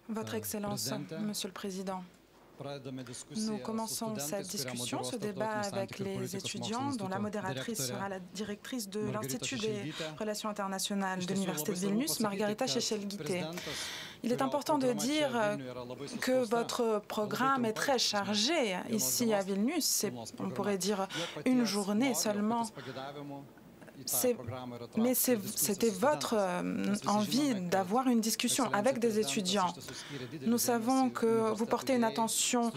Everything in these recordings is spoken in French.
Votre Excellence, Monsieur le Président, nous commençons cette discussion, ce débat avec les étudiants, dont la modératrice sera la directrice de l'Institut des Relations internationales de l'Université de Vilnius, Margarita Šešelgytė. Il est important de dire que votre programme est très chargé ici à Vilnius. On pourrait dire une journée seulement. Mais c'était votre envie d'avoir une discussion avec des étudiants. Nous savons que vous portez une attention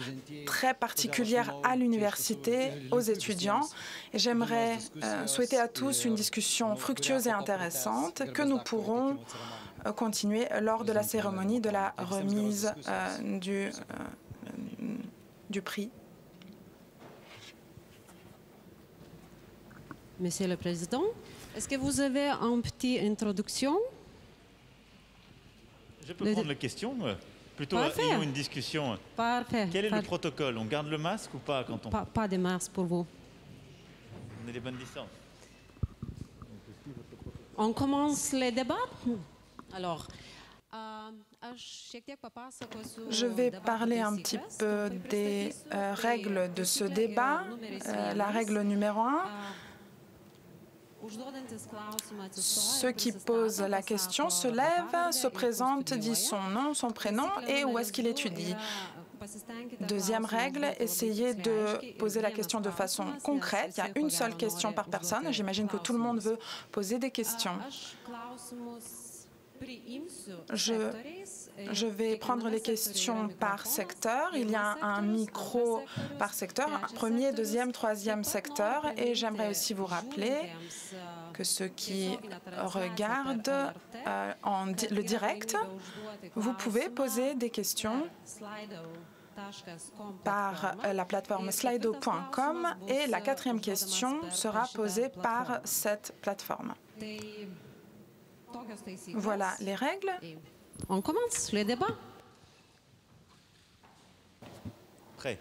très particulière à l'université, aux étudiants. Et j'aimerais souhaiter à tous une discussion fructueuse et intéressante que nous pourrons continuer lors de la cérémonie de la remise du prix. Monsieur le Président, est-ce que vous avez une petite introduction? Je peux prendre la question, plutôt une discussion. Parfait. Quel est le protocole? On garde le masque ou pas quand on... Pas de masque pour vous. On a les bonnes distances. On commence le débat. Alors, je vais parler un petit peu des règles de ce débat. La règle numéro 1. Ceux qui posent la question se lèvent, se présentent, disent son nom, son prénom et où est-ce qu'il étudie. Deuxième règle, essayez de poser la question de façon concrète. Il y a une seule question par personne. J'imagine que tout le monde veut poser des questions. Je vais prendre les questions par secteur. Il y a un micro par secteur, premier, deuxième, troisième secteur. Et j'aimerais aussi vous rappeler que ceux qui regardent le direct, vous pouvez poser des questions par la plateforme slido.com et la quatrième question sera posée par cette plateforme. Voilà les règles. On commence le débat. Prêt.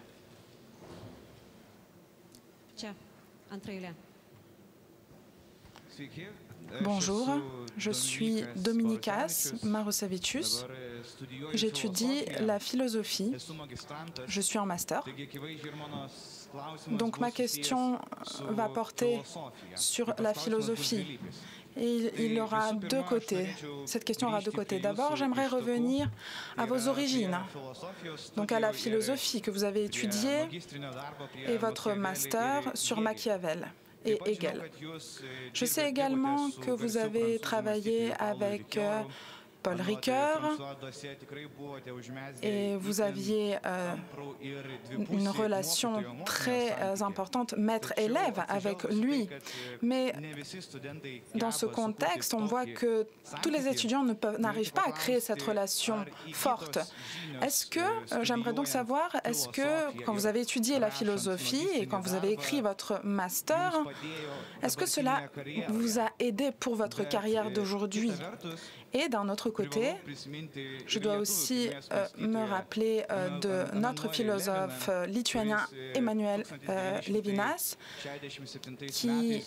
Bonjour, je suis Dominikas Marosavicius. J'étudie la philosophie. Je suis en master. Donc ma question va porter sur la philosophie. Et il aura deux côtés. Cette question aura deux côtés. D'abord, j'aimerais revenir à vos origines, donc à la philosophie que vous avez étudiée et votre master sur Machiavel et Hegel. Je sais également que vous avez travaillé avec Paul Ricoeur et vous aviez une relation très importante maître-élève avec lui. Mais dans ce contexte, on voit que tous les étudiants n'arrivent pas à créer cette relation forte. Est-ce que, j'aimerais donc savoir, est-ce que quand vous avez étudié la philosophie et quand vous avez écrit votre master, est-ce que cela vous a aidé pour votre carrière d'aujourd'hui? Et d'un autre côté, je dois aussi me rappeler de notre philosophe lituanien Emanuel Levinas, qui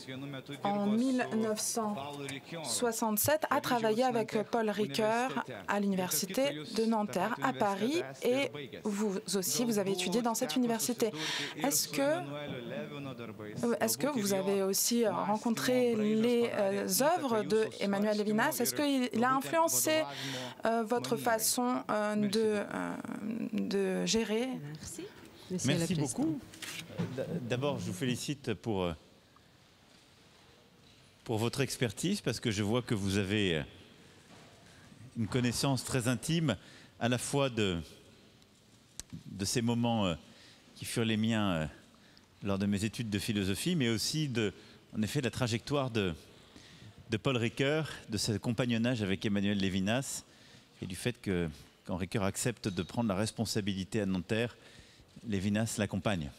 en 1967 a travaillé avec Paul Ricoeur à l'université de Nanterre à Paris, et vous aussi, vous avez étudié dans cette université. Est-ce que vous avez aussi rencontré les œuvres de Emanuel Levinas? Est-ce qu'il a influencé votre façon de gérer? Merci beaucoup. D'abord, je vous félicite pour votre expertise, parce que je vois que vous avez une connaissance très intime à la fois de ces moments qui furent les miens lors de mes études de philosophie, mais aussi en effet, la trajectoire de Paul Ricoeur, de ce compagnonnage avec Emmanuel Levinas, et du fait que quand Ricoeur accepte de prendre la responsabilité à Nanterre, Levinas l'accompagne.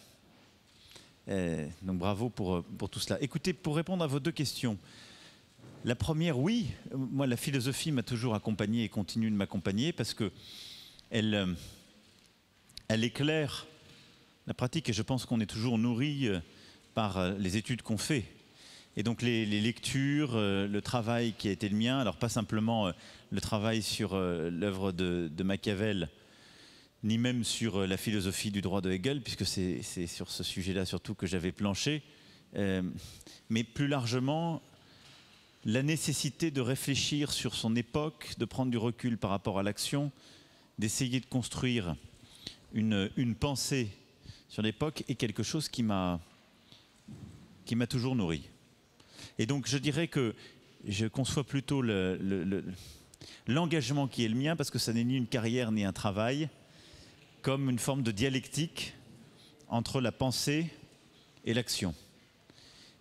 Donc bravo pour tout cela. Écoutez, pour répondre à vos deux questions, la première, oui, moi la philosophie m'a toujours accompagné et continue de m'accompagner parce que elle éclaire la pratique, et je pense qu'on est toujours nourri par les études qu'on fait. Et donc les lectures, le travail qui a été le mien, alors pas simplement le travail sur l'œuvre de Machiavel, ni même sur la philosophie du droit de Hegel, puisque c'est sur ce sujet-là surtout que j'avais planché, mais plus largement, la nécessité de réfléchir sur son époque, de prendre du recul par rapport à l'action, d'essayer de construire une pensée sur l'époque est quelque chose qui m'a toujours nourri. Et donc je dirais que je conçois plutôt l'engagement qui est le mien, parce que ça n'est ni une carrière ni un travail, comme une forme de dialectique entre la pensée et l'action.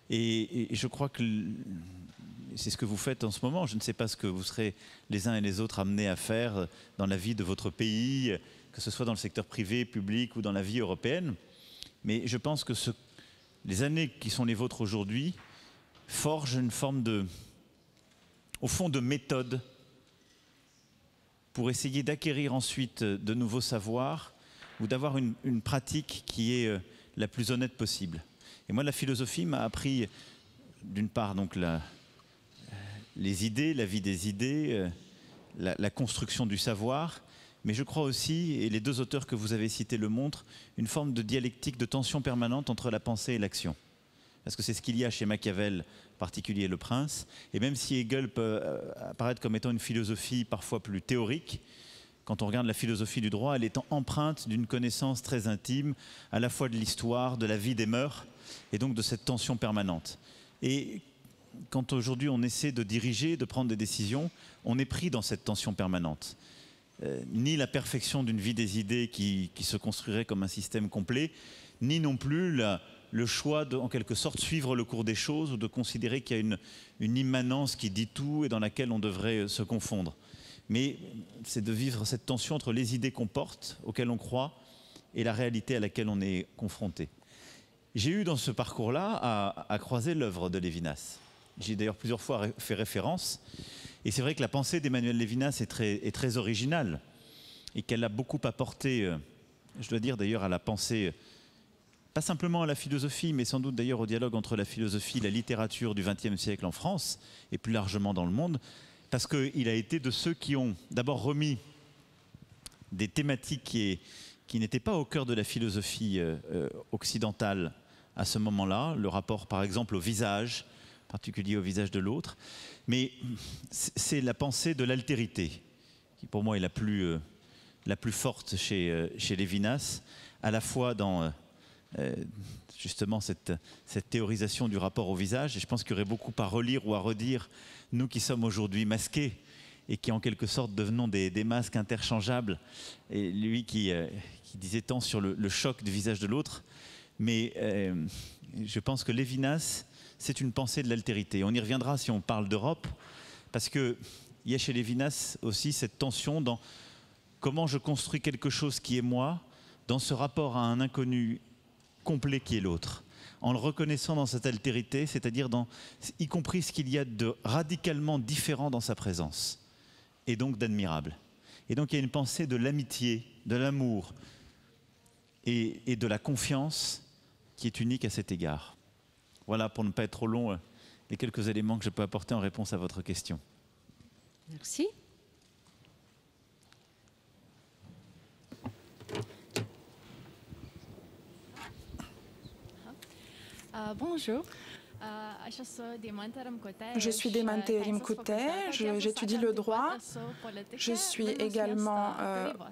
Et je crois que c'est ce que vous faites en ce moment. Je ne sais pas ce que vous serez les uns et les autres amenés à faire dans la vie de votre pays, que ce soit dans le secteur privé, public ou dans la vie européenne. Mais je pense que les années qui sont les vôtres aujourd'hui forgent une forme au fond, de méthode pour essayer d'acquérir ensuite de nouveaux savoirs ou d'avoir une pratique qui est la plus honnête possible. Et moi, la philosophie m'a appris, d'une part, donc les idées, la vie des idées, la construction du savoir, mais je crois aussi, et les deux auteurs que vous avez cités le montrent, une forme de dialectique, de tension permanente entre la pensée et l'action. Parce que c'est ce qu'il y a chez Machiavel, en particulier Le Prince, et même si Hegel peut apparaître comme étant une philosophie parfois plus théorique, quand on regarde la philosophie du droit, elle est empreinte d'une connaissance très intime, à la fois de l'histoire, de la vie des mœurs, et donc de cette tension permanente. Et quand aujourd'hui on essaie de diriger, de prendre des décisions, on est pris dans cette tension permanente. Ni la perfection d'une vie des idées qui se construirait comme un système complet, ni non plus le choix de, en quelque sorte, suivre le cours des choses ou de considérer qu'il y a une immanence qui dit tout et dans laquelle on devrait se confondre. Mais c'est de vivre cette tension entre les idées qu'on porte, auxquelles on croit, et la réalité à laquelle on est confronté. J'ai eu dans ce parcours-là à croiser l'œuvre de Lévinas. J'ai d'ailleurs plusieurs fois fait référence. Et c'est vrai que la pensée d'Emmanuel Lévinas est très originale et qu'elle a beaucoup apporté, je dois dire d'ailleurs, à la pensée, pas simplement à la philosophie, mais sans doute d'ailleurs au dialogue entre la philosophie et la littérature du XXe siècle en France et plus largement dans le monde, parce qu'il a été de ceux qui ont d'abord remis des thématiques qui n'étaient pas au cœur de la philosophie occidentale à ce moment-là, le rapport par exemple au visage, en particulier au visage de l'autre, mais c'est la pensée de l'altérité qui pour moi est la plus forte chez Lévinas, à la fois dans justement cette théorisation du rapport au visage, et je pense qu'il y aurait beaucoup à relire ou à redire, nous qui sommes aujourd'hui masqués et qui en quelque sorte devenons des masques interchangeables, et lui qui disait tant sur le choc du visage de l'autre, mais je pense que Lévinas, c'est une pensée de l'altérité. On y reviendra si on parle d'Europe, parce qu'il y a chez Lévinas aussi cette tension dans comment je construis quelque chose qui est moi, dans ce rapport à un inconnu complet qui est l'autre, en le reconnaissant dans cette altérité, c'est-à-dire y compris ce qu'il y a de radicalement différent dans sa présence, et donc d'admirable. Et donc il y a une pensée de l'amitié, de l'amour et de la confiance qui est unique à cet égard. Voilà, pour ne pas être trop long, les quelques éléments que je peux apporter en réponse à votre question. Merci. Bonjour. Je suis Demante Rimkute, j'étudie le droit, je suis également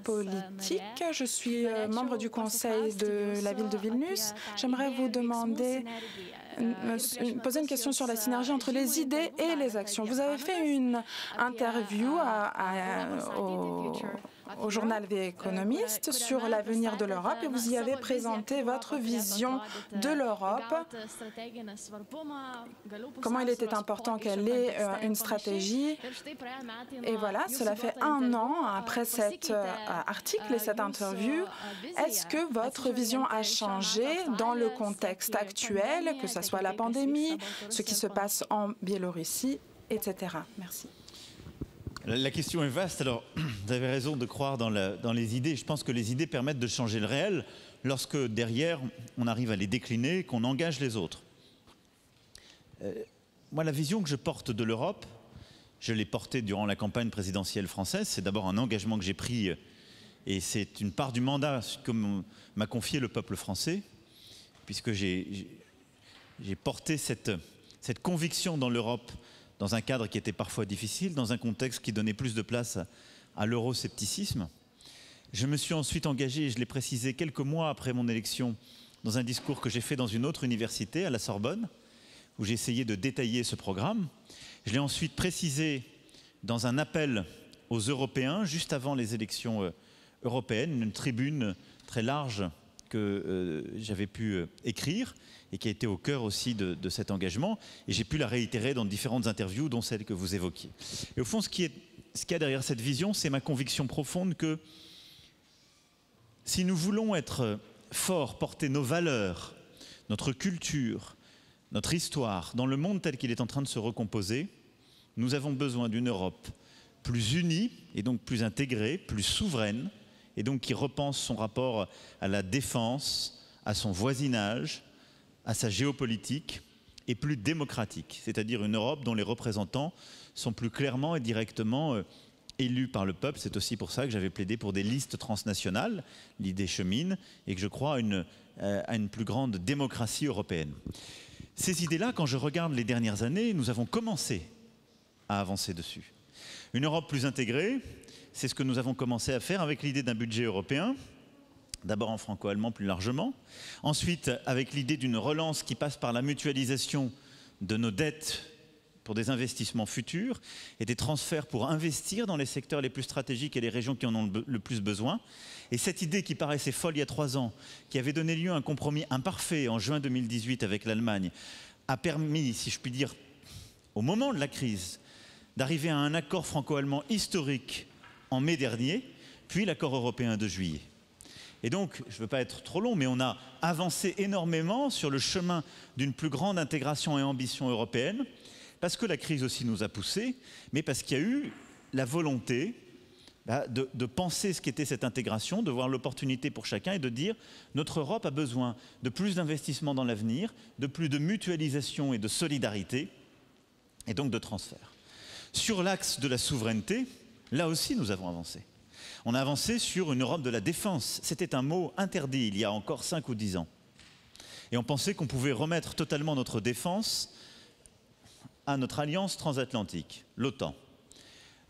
politique, je suis membre du conseil de la ville de Vilnius. J'aimerais vous demander, poser une question sur la synergie entre les idées et les actions. Vous avez fait une interview au journal The Economist sur l'avenir de l'Europe et vous y avez présenté votre vision de l'Europe, comment il était important qu'elle ait une stratégie. Et voilà, cela fait 1 an après cet article et cette interview. Est-ce que votre vision a changé dans le contexte actuel, que ce soit la pandémie, ce qui se passe en Biélorussie, etc. Merci. La question est vaste. Alors, vous avez raison de croire dans les idées. Je pense que les idées permettent de changer le réel lorsque, derrière, on arrive à les décliner, qu'on engage les autres. Moi, la vision que je porte de l'Europe, je l'ai portée durant la campagne présidentielle française. C'est d'abord un engagement que j'ai pris et c'est une part du mandat que m'a confié le peuple français, puisque j'ai porté cette conviction dans l'Europe dans un cadre qui était parfois difficile, dans un contexte qui donnait plus de place à l'euroscepticisme. Je me suis ensuite engagé, et je l'ai précisé quelques mois après mon élection, dans un discours que j'ai fait dans une autre université, à la Sorbonne, où j'ai essayé de détailler ce programme. Je l'ai ensuite précisé dans un appel aux Européens, juste avant les élections européennes, une tribune très large que j'avais pu écrire et qui a été au cœur aussi de cet engagement. Et j'ai pu la réitérer dans différentes interviews, dont celle que vous évoquiez. Et au fond, ce qu'il y a derrière cette vision, c'est ma conviction profonde que si nous voulons être forts, porter nos valeurs, notre culture, notre histoire, dans le monde tel qu'il est en train de se recomposer, nous avons besoin d'une Europe plus unie et donc plus intégrée, plus souveraine, et donc qui repense son rapport à la défense, à son voisinage, à sa géopolitique, et plus démocratique, c'est-à-dire une Europe dont les représentants sont plus clairement et directement élus par le peuple. C'est aussi pour ça que j'avais plaidé pour des listes transnationales, l'idée chemine, et que je crois à une plus grande démocratie européenne. Ces idées-là, quand je regarde les dernières années, nous avons commencé à avancer dessus. Une Europe plus intégrée, c'est ce que nous avons commencé à faire avec l'idée d'un budget européen, d'abord en franco-allemand plus largement, ensuite avec l'idée d'une relance qui passe par la mutualisation de nos dettes pour des investissements futurs et des transferts pour investir dans les secteurs les plus stratégiques et les régions qui en ont le plus besoin. Et cette idée qui paraissait folle il y a 3 ans, qui avait donné lieu à un compromis imparfait en juin 2018 avec l'Allemagne, a permis, si je puis dire, au moment de la crise, d'arriver à un accord franco-allemand historique en mai dernier, puis l'accord européen de juillet. Et donc, je ne veux pas être trop long, mais on a avancé énormément sur le chemin d'une plus grande intégration et ambition européenne, parce que la crise aussi nous a poussés, mais parce qu'il y a eu la volonté de penser ce qu'était cette intégration, de voir l'opportunité pour chacun et de dire notre Europe a besoin de plus d'investissements dans l'avenir, de plus de mutualisation et de solidarité, et donc de transfert. Sur l'axe de la souveraineté, là aussi nous avons avancé. On a avancé sur une Europe de la défense. C'était un mot interdit il y a encore 5 ou 10 ans. Et on pensait qu'on pouvait remettre totalement notre défense à notre alliance transatlantique, l'OTAN.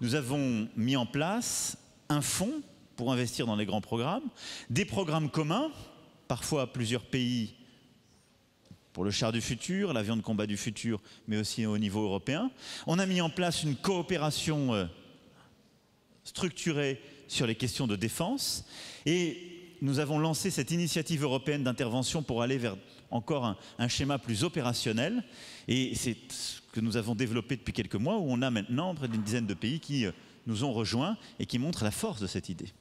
Nous avons mis en place un fonds pour investir dans les grands programmes, des programmes communs, parfois à plusieurs pays pour le char du futur, l'avion de combat du futur, mais aussi au niveau européen. On a mis en place une coopération structurée sur les questions de défense et nous avons lancé cette initiative européenne d'intervention pour aller vers encore un schéma plus opérationnel et c'est ce que nous avons développé depuis quelques mois où on a maintenant près d'une dizaine de pays qui nous ont rejoints et qui montrent la force de cette idée.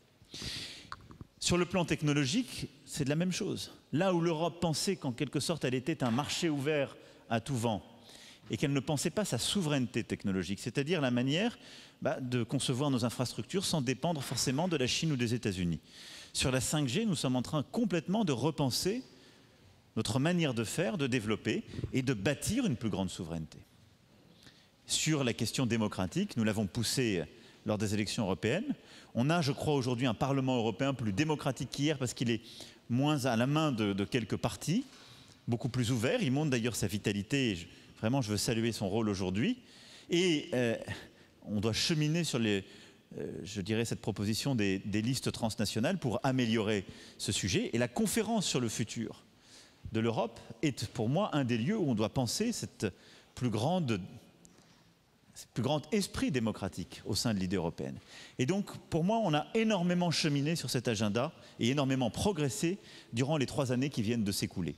Sur le plan technologique, c'est de la même chose. Là où l'Europe pensait qu'en quelque sorte elle était un marché ouvert à tout vent et qu'elle ne pensait pas sa souveraineté technologique, c'est-à-dire la manière de concevoir nos infrastructures sans dépendre forcément de la Chine ou des États-Unis. Sur la 5G, nous sommes en train complètement de repenser notre manière de faire, de développer et de bâtir une plus grande souveraineté. Sur la question démocratique, nous l'avons poussé lors des élections européennes. On a, je crois, aujourd'hui un Parlement européen plus démocratique qu'hier parce qu'il est moins à la main de quelques partis, beaucoup plus ouvert. Il montre d'ailleurs sa vitalité. Et vraiment, je veux saluer son rôle aujourd'hui. Et on doit cheminer sur je dirais, cette proposition des listes transnationales pour améliorer ce sujet. Et la conférence sur le futur de l'Europe est pour moi un des lieux où on doit penser cette plus grand esprit démocratique au sein de l'idée européenne. Et donc, pour moi, on a énormément cheminé sur cet agenda et énormément progressé durant les 3 années qui viennent de s'écouler.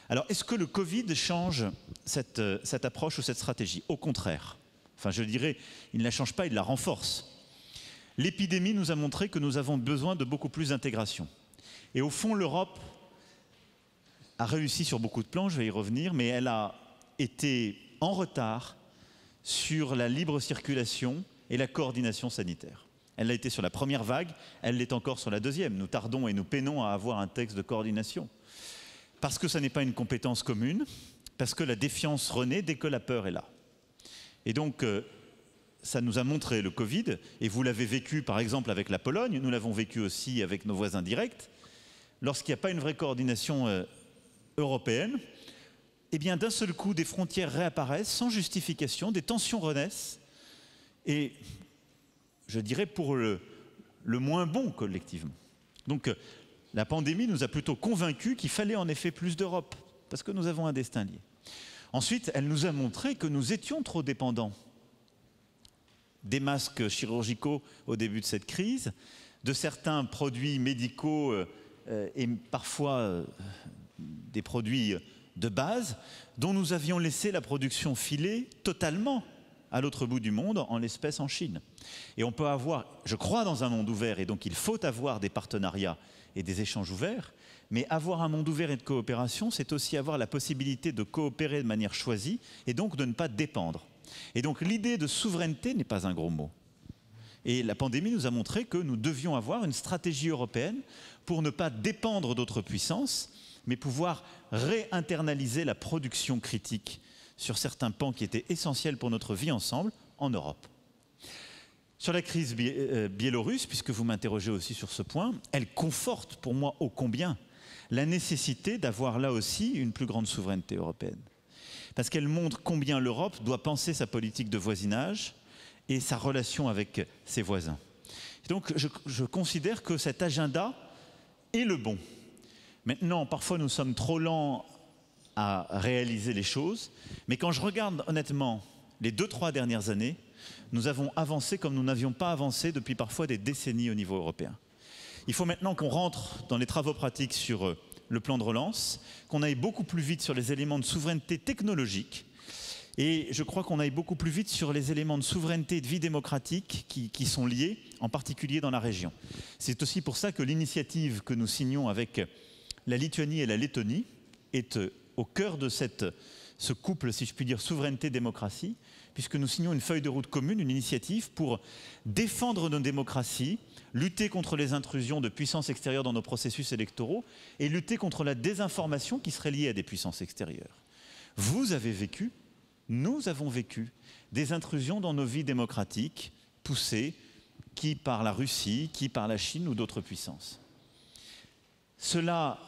Alors, est-ce que le Covid change cette approche ou cette stratégie? Au contraire. Enfin, je dirais, il ne la change pas, il la renforce. L'épidémie nous a montré que nous avons besoin de beaucoup plus d'intégration. Et au fond, l'Europe a réussi sur beaucoup de plans, je vais y revenir, mais elle a été en retard sur la libre circulation et la coordination sanitaire. Elle l'a été sur la première vague, elle l'est encore sur la deuxième. Nous tardons et nous peinons à avoir un texte de coordination. Parce que ça n'est pas une compétence commune, parce que la défiance renaît dès que la peur est là. Et donc, ça nous a montré le Covid, et vous l'avez vécu par exemple avec la Pologne, nous l'avons vécu aussi avec nos voisins directs, lorsqu'il n'y a pas une vraie coordination européenne, eh bien d'un seul coup des frontières réapparaissent sans justification, des tensions renaissent, et je dirais pour le moins bon collectivement. Donc la pandémie nous a plutôt convaincus qu'il fallait en effet plus d'Europe, parce que nous avons un destin lié. Ensuite, elle nous a montré que nous étions trop dépendants des masques chirurgicaux au début de cette crise, de certains produits médicaux et parfois des produits de base, dont nous avions laissé la production filer totalement à l'autre bout du monde, en l'espèce en Chine. Et on peut avoir, je crois, dans un monde ouvert, et donc il faut avoir des partenariats et des échanges ouverts, mais avoir un monde ouvert et de coopération, c'est aussi avoir la possibilité de coopérer de manière choisie, et donc de ne pas dépendre. Et donc l'idée de souveraineté n'est pas un gros mot. Et la pandémie nous a montré que nous devions avoir une stratégie européenne pour ne pas dépendre d'autres puissances, mais pouvoir réinternaliser la production critique sur certains pans qui étaient essentiels pour notre vie ensemble en Europe. Sur la crise biélorusse, puisque vous m'interrogez aussi sur ce point, elle conforte pour moi ô combien la nécessité d'avoir là aussi une plus grande souveraineté européenne. Parce qu'elle montre combien l'Europe doit penser sa politique de voisinage et sa relation avec ses voisins. Et donc je considère que cet agenda est le bon. Maintenant, parfois nous sommes trop lents à réaliser les choses, mais quand je regarde honnêtement les 2-3 dernières années, nous avons avancé comme nous n'avions pas avancé depuis parfois des décennies au niveau européen. Il faut maintenant qu'on rentre dans les travaux pratiques sur le plan de relance, qu'on aille beaucoup plus vite sur les éléments de souveraineté technologique, et je crois qu'on aille beaucoup plus vite sur les éléments de souveraineté et de vie démocratique qui sont liés, en particulier dans la région. C'est aussi pour ça que l'initiative que nous signons avec la Lituanie et la Lettonie est au cœur de ce couple, si je puis dire, souveraineté-démocratie, puisque nous signons une feuille de route commune, une initiative pour défendre nos démocraties, lutter contre les intrusions de puissances extérieures dans nos processus électoraux et lutter contre la désinformation qui serait liée à des puissances extérieures. Vous avez vécu, nous avons vécu des intrusions dans nos vies démocratiques poussées, qui par la Russie, qui par la Chine ou d'autres puissances. Cela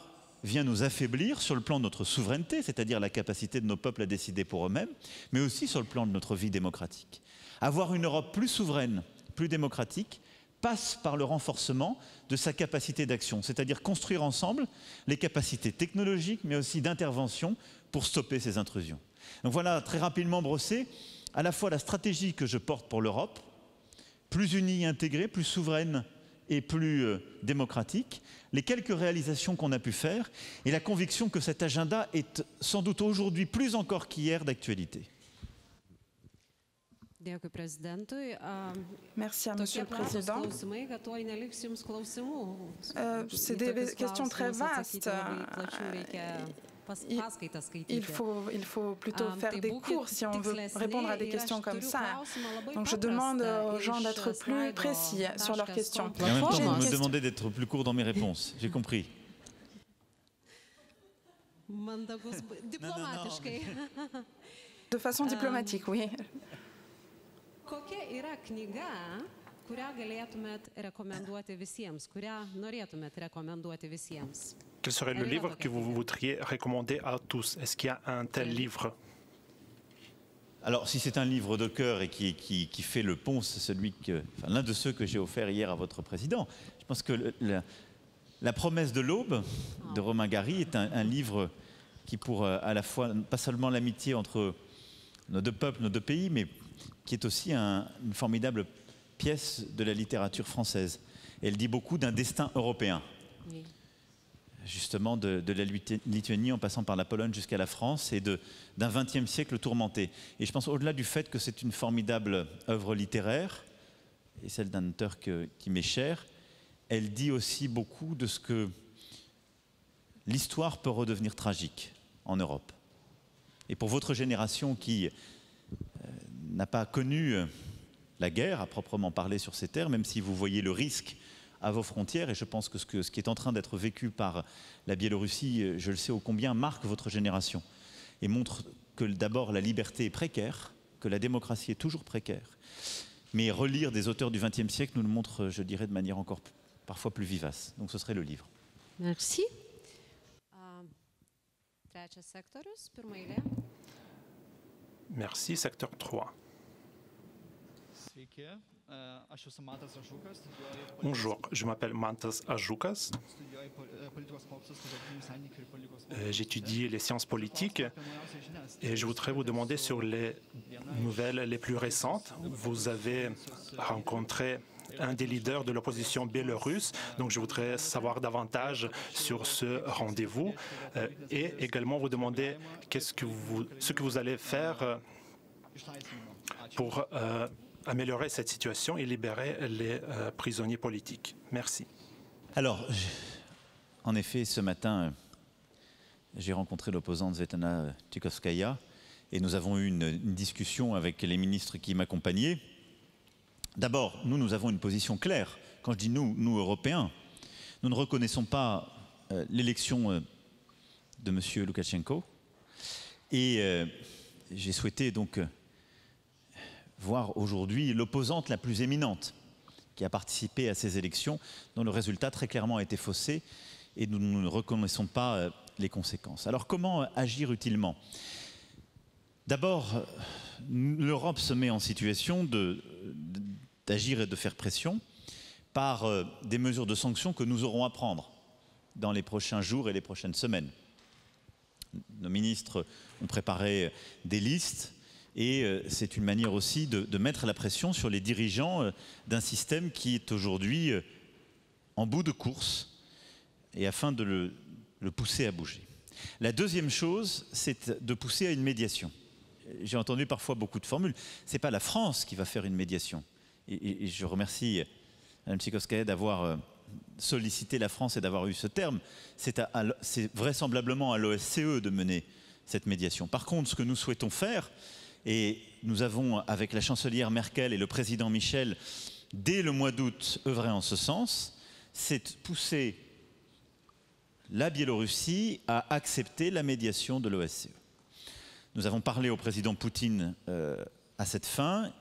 vient nous affaiblir sur le plan de notre souveraineté, c'est-à-dire la capacité de nos peuples à décider pour eux-mêmes, mais aussi sur le plan de notre vie démocratique. Avoir une Europe plus souveraine, plus démocratique, passe par le renforcement de sa capacité d'action, c'est-à-dire construire ensemble les capacités technologiques, mais aussi d'intervention pour stopper ces intrusions. Donc voilà, très rapidement brossé, à la fois la stratégie que je porte pour l'Europe, plus unie et intégrée, plus souveraine et plus démocratique, les quelques réalisations qu'on a pu faire et la conviction que cet agenda est sans doute aujourd'hui plus encore qu'hier d'actualité. Merci à Monsieur le Président. C'est des questions très vastes. Il faut plutôt faire des cours si on veut répondre à des questions comme ça. Donc je demande aux gens d'être plus précis sur leurs questions. Et en même temps, vous me demandez d'être plus court dans mes réponses. J'ai compris. De façon diplomatique, oui. Quel serait le livre que vous voudriez recommander à tous? Est-ce qu'il y a un tel livre? Alors, si c'est un livre de cœur et qui fait le pont, c'est l'un de ceux que j'ai offert hier à votre président. Je pense que La promesse de l'aube de Romain Gary est un livre qui, pour à la fois, pas seulement l'amitié entre nos deux peuples, nos deux pays, mais qui est aussi une formidable pièce de la littérature française. Et elle dit beaucoup d'un destin européen. Oui. Justement de la Lituanie en passant par la Pologne jusqu'à la France et d'un XXe siècle tourmenté. Et je pense au-delà du fait que c'est une formidable œuvre littéraire, et celle d'un auteur qui m'est cher, elle dit aussi beaucoup de ce que l'histoire peut redevenir tragique en Europe. Et pour votre génération qui n'a pas connu la guerre, à proprement parler sur ces terres, même si vous voyez le risque à vos frontières, et je pense que ce qui est en train d'être vécu par la Biélorussie, je le sais ô combien, marque votre génération. et montre que d'abord la liberté est précaire, que la démocratie est toujours précaire. Mais relire des auteurs du XXe siècle nous le montre, je dirais, de manière encore parfois plus vivace. Donc ce serait le livre. Merci. Merci, secteur 3. Bonjour, je m'appelle Mantas Ažukas. J'étudie les sciences politiques et je voudrais vous demander sur les nouvelles les plus récentes. Vous avez rencontré un des leaders de l'opposition biélorusse, donc je voudrais savoir davantage sur ce rendez-vous et également vous demander ce que vous allez faire pour améliorer cette situation et libérer les prisonniers politiques. Merci. Alors, en effet, ce matin, j'ai rencontré l'opposante Svetlana Tikhonovskaya et nous avons eu une discussion avec les ministres qui m'accompagnaient. D'abord, nous avons une position claire. Quand je dis nous Européens, nous ne reconnaissons pas l'élection de M. Loukachenko et j'ai souhaité donc voir aujourd'hui l'opposante la plus éminente qui a participé à ces élections, dont le résultat très clairement a été faussé et nous ne reconnaissons pas les conséquences. Alors comment agir utilement? D'abord, l'Europe se met en situation d'agir et de faire pression par des mesures de sanctions que nous aurons à prendre dans les prochains jours et les prochaines semaines. Nos ministres ont préparé des listes et c'est une manière aussi de mettre la pression sur les dirigeants d'un système qui est aujourd'hui en bout de course et afin de le pousser à bouger. La deuxième chose, c'est de pousser à une médiation. J'ai entendu parfois beaucoup de formules. Ce n'est pas la France qui va faire une médiation. Et je remercie Mme Tikhonovskaya d'avoir sollicité la France et d'avoir eu ce terme. C'est vraisemblablement à l'OSCE de mener cette médiation. Par contre, ce que nous souhaitons faire, et nous avons, avec la chancelière Merkel et le président Michel, dès le mois d'août, œuvré en ce sens, c'est pousser la Biélorussie à accepter la médiation de l'OSCE. Nous avons parlé au président Poutine à cette fin.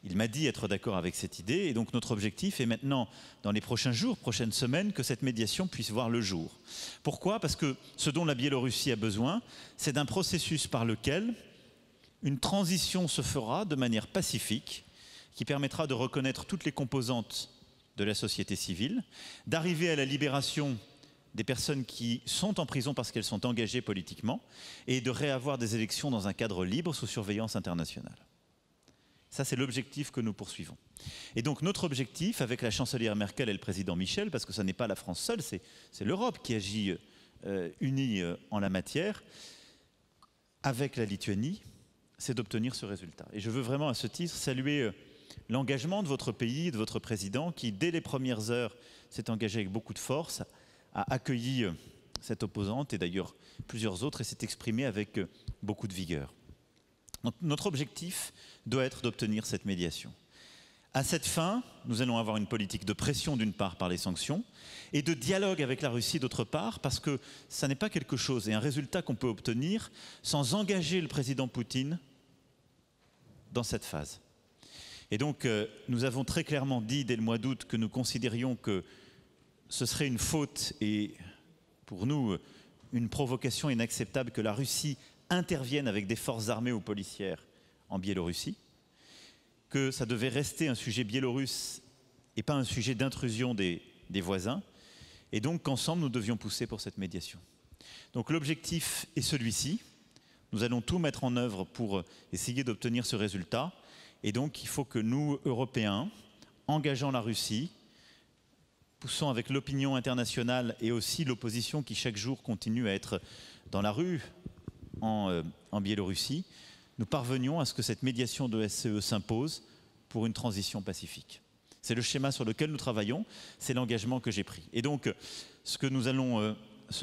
Il m'a dit être d'accord avec cette idée. Et donc notre objectif est maintenant, dans les prochains jours, prochaines semaines, que cette médiation puisse voir le jour. Pourquoi? Parce que ce dont la Biélorussie a besoin, c'est d'un processus par lequel une transition se fera de manière pacifique, qui permettra de reconnaître toutes les composantes de la société civile, d'arriver à la libération des personnes qui sont en prison parce qu'elles sont engagées politiquement, et de réavoir des élections dans un cadre libre sous surveillance internationale. Ça, c'est l'objectif que nous poursuivons. Et donc notre objectif, avec la chancelière Merkel et le président Michel, parce que ce n'est pas la France seule, c'est l'Europe qui agit unie en la matière, avec la Lituanie, c'est d'obtenir ce résultat. Et je veux vraiment à ce titre saluer l'engagement de votre pays, de votre président, qui dès les premières heures s'est engagé avec beaucoup de force, a accueilli cette opposante et d'ailleurs plusieurs autres et s'est exprimé avec beaucoup de vigueur. Donc, notre objectif doit être d'obtenir cette médiation. À cette fin, nous allons avoir une politique de pression d'une part par les sanctions et de dialogue avec la Russie d'autre part, parce que ça n'est pas quelque chose et un résultat qu'on peut obtenir sans engager le président Poutine dans cette phase. Et donc nous avons très clairement dit dès le mois d'août que nous considérions que ce serait une faute et pour nous une provocation inacceptable que la Russie intervienne avec des forces armées ou policières en Biélorussie, que ça devait rester un sujet biélorusse et pas un sujet d'intrusion des voisins, et donc qu'ensemble nous devions pousser pour cette médiation. Donc l'objectif est celui-ci. Nous allons tout mettre en œuvre pour essayer d'obtenir ce résultat. Et donc, il faut que nous, Européens, engageant la Russie, poussant avec l'opinion internationale et aussi l'opposition qui chaque jour continue à être dans la rue en Biélorussie, nous parvenions à ce que cette médiation de SCE s'impose pour une transition pacifique. C'est le schéma sur lequel nous travaillons, c'est l'engagement que j'ai pris. Et donc, ce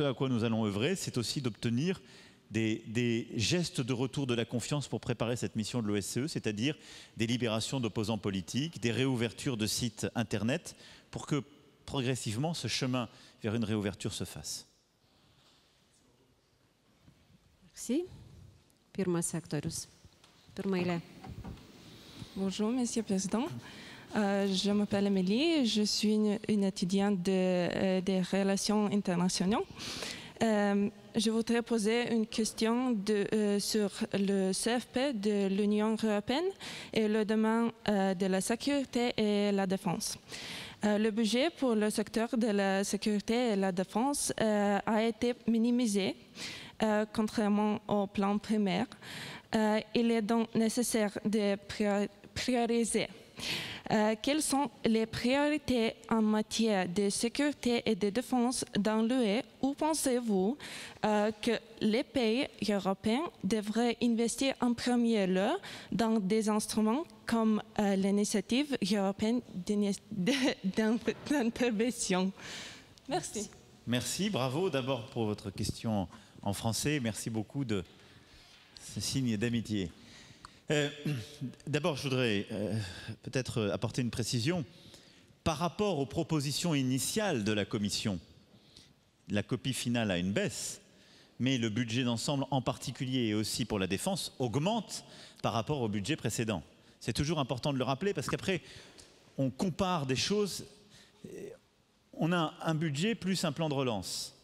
à quoi nous allons œuvrer, c'est aussi d'obtenir des gestes de retour de la confiance pour préparer cette mission de l'OSCE, c'est-à-dire des libérations d'opposants politiques, des réouvertures de sites Internet, pour que progressivement ce chemin vers une réouverture se fasse. Merci. pirmas sektorius. Pirma eilė. Bonjour, Monsieur le Président. Je m'appelle Amélie, je suis une étudiante des relations internationales. Je voudrais poser une question sur le CFP de l'Union européenne et le domaine de la sécurité et la défense. Le budget pour le secteur de la sécurité et la défense a été minimisé, contrairement au plan primaire. Il est donc nécessaire de prioriser. Quelles sont les priorités en matière de sécurité et de défense dans l'UE? Où pensez-vous que les pays européens devraient investir en premier lieu dans des instruments comme l'initiative européenne d'intervention? Merci. Merci, bravo d'abord pour votre question en français. Merci beaucoup de ce signe d'amitié. D'abord, je voudrais peut-être apporter une précision. Par rapport aux propositions initiales de la Commission, la copie finale a une baisse, mais le budget d'ensemble, en particulier et aussi pour la défense, augmente par rapport au budget précédent. C'est toujours important de le rappeler parce qu'après, on compare des choses. On a un budget plus un plan de relance.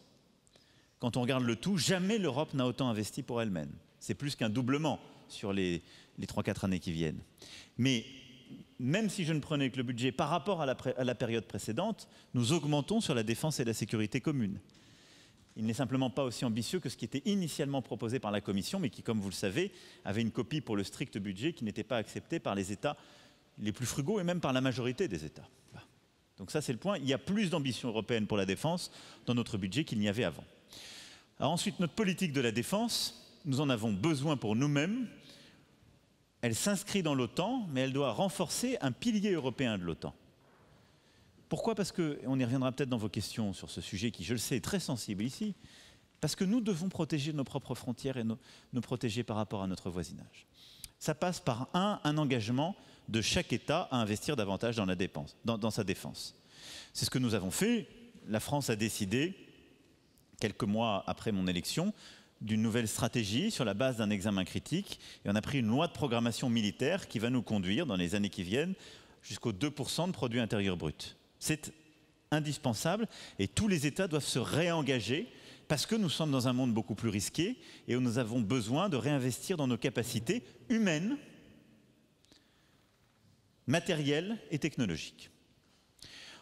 Quand on regarde le tout, jamais l'Europe n'a autant investi pour elle-même. C'est plus qu'un doublement sur les 3-4 années qui viennent. Mais même si je ne prenais que le budget par rapport à la période précédente, nous augmentons sur la défense et la sécurité commune. Il n'est simplement pas aussi ambitieux que ce qui était initialement proposé par la Commission, mais qui, comme vous le savez, avait une copie pour le strict budget qui n'était pas acceptée par les États les plus frugaux et même par la majorité des États. Donc ça, c'est le point. Il y a plus d'ambition européenne pour la défense dans notre budget qu'il n'y avait avant. Alors ensuite, notre politique de la défense, nous en avons besoin pour nous-mêmes. Elle s'inscrit dans l'OTAN, mais elle doit renforcer un pilier européen de l'OTAN. Pourquoi? Parce que, on y reviendra peut-être dans vos questions sur ce sujet qui, je le sais, est très sensible ici, parce que nous devons protéger nos propres frontières et nous protéger par rapport à notre voisinage. Ça passe par un engagement de chaque État à investir davantage dans, dans sa défense. C'est ce que nous avons fait. La France a décidé, quelques mois après mon élection, d'une nouvelle stratégie sur la base d'un examen critique. Et on a pris une loi de programmation militaire qui va nous conduire, dans les années qui viennent, jusqu'aux 2% de produit intérieur brut. C'est indispensable et tous les États doivent se réengager parce que nous sommes dans un monde beaucoup plus risqué et où nous avons besoin de réinvestir dans nos capacités humaines, matérielles et technologiques.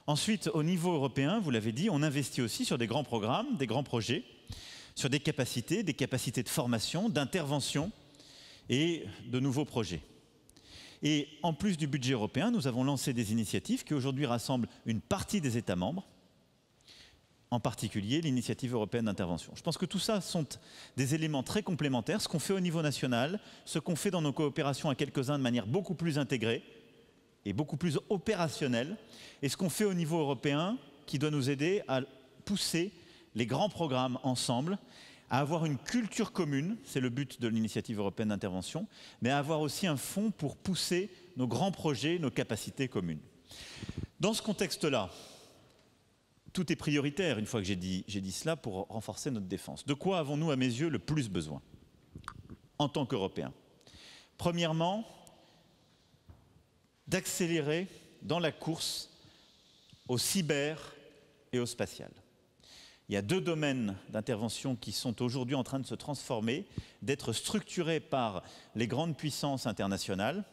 Ensuite, au niveau européen, vous l'avez dit, on investit aussi sur des grands programmes, des grands projets, sur des capacités de formation, d'intervention et de nouveaux projets. Et en plus du budget européen, nous avons lancé des initiatives qui aujourd'hui rassemblent une partie des États membres, en particulier l'initiative européenne d'intervention. Je pense que tout ça sont des éléments très complémentaires, ce qu'on fait au niveau national, ce qu'on fait dans nos coopérations à quelques-uns de manière beaucoup plus intégrée et beaucoup plus opérationnelle, et ce qu'on fait au niveau européen qui doit nous aider à pousser les grands programmes ensemble, à avoir une culture commune, c'est le but de l'initiative européenne d'intervention, mais à avoir aussi un fonds pour pousser nos grands projets, nos capacités communes. Dans ce contexte-là, tout est prioritaire, une fois que j'ai dit cela, pour renforcer notre défense. De quoi avons-nous, à mes yeux, le plus besoin en tant qu'Européens? Premièrement, d'accélérer dans la course au cyber et au spatial. Il y a deux domaines d'intervention qui sont aujourd'hui en train de se transformer, d'être structurés par les grandes puissances internationales,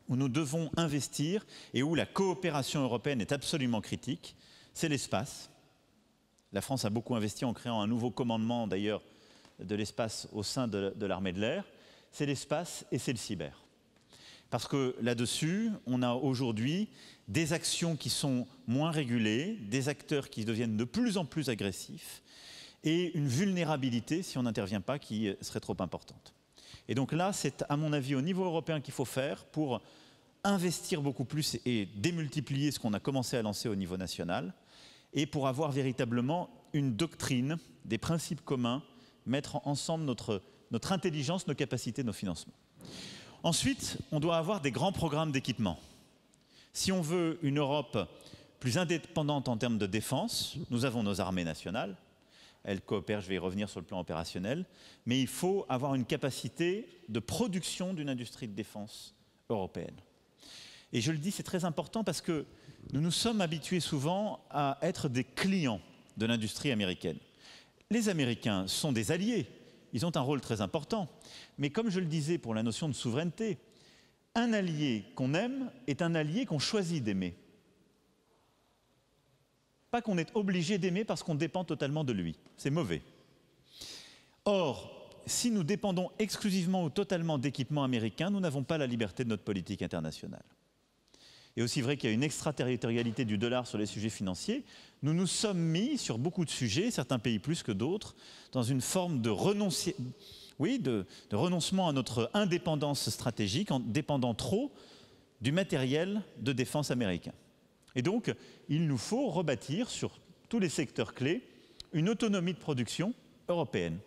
où nous devons investir et où la coopération européenne est absolument critique. C'est l'espace. La France a beaucoup investi en créant un nouveau commandement, d'ailleurs, de l'espace au sein de l'armée de l'air. C'est l'espace et c'est le cyber. Parce que là-dessus, on a aujourd'hui des actions qui sont moins régulées, des acteurs qui deviennent de plus en plus agressifs et une vulnérabilité, si on n'intervient pas, qui serait trop importante. Et donc là, c'est à mon avis au niveau européen qu'il faut faire pour investir beaucoup plus et démultiplier ce qu'on a commencé à lancer au niveau national et pour avoir véritablement une doctrine, des principes communs, mettre ensemble notre intelligence, nos capacités, nos financements. Ensuite, on doit avoir des grands programmes d'équipement. Si on veut une Europe plus indépendante en termes de défense, nous avons nos armées nationales, Elle coopère, je vais y revenir sur le plan opérationnel. Mais il faut avoir une capacité de production d'une industrie de défense européenne. Et je le dis, c'est très important parce que nous nous sommes habitués souvent à être des clients de l'industrie américaine. Les Américains sont des alliés, ils ont un rôle très important. Mais comme je le disais pour la notion de souveraineté, un allié qu'on aime est un allié qu'on choisit d'aimer. Pas qu'on est obligé d'aimer parce qu'on dépend totalement de lui. C'est mauvais. Or, si nous dépendons exclusivement ou totalement d'équipements américains, nous n'avons pas la liberté de notre politique internationale. Et aussi vrai qu'il y a une extraterritorialité du dollar sur les sujets financiers, nous nous sommes mis sur beaucoup de sujets, certains pays plus que d'autres, dans une forme de renoncement à notre indépendance stratégique en dépendant trop du matériel de défense américain. Et donc, il nous faut rebâtir sur tous les secteurs clés une autonomie de production européenne.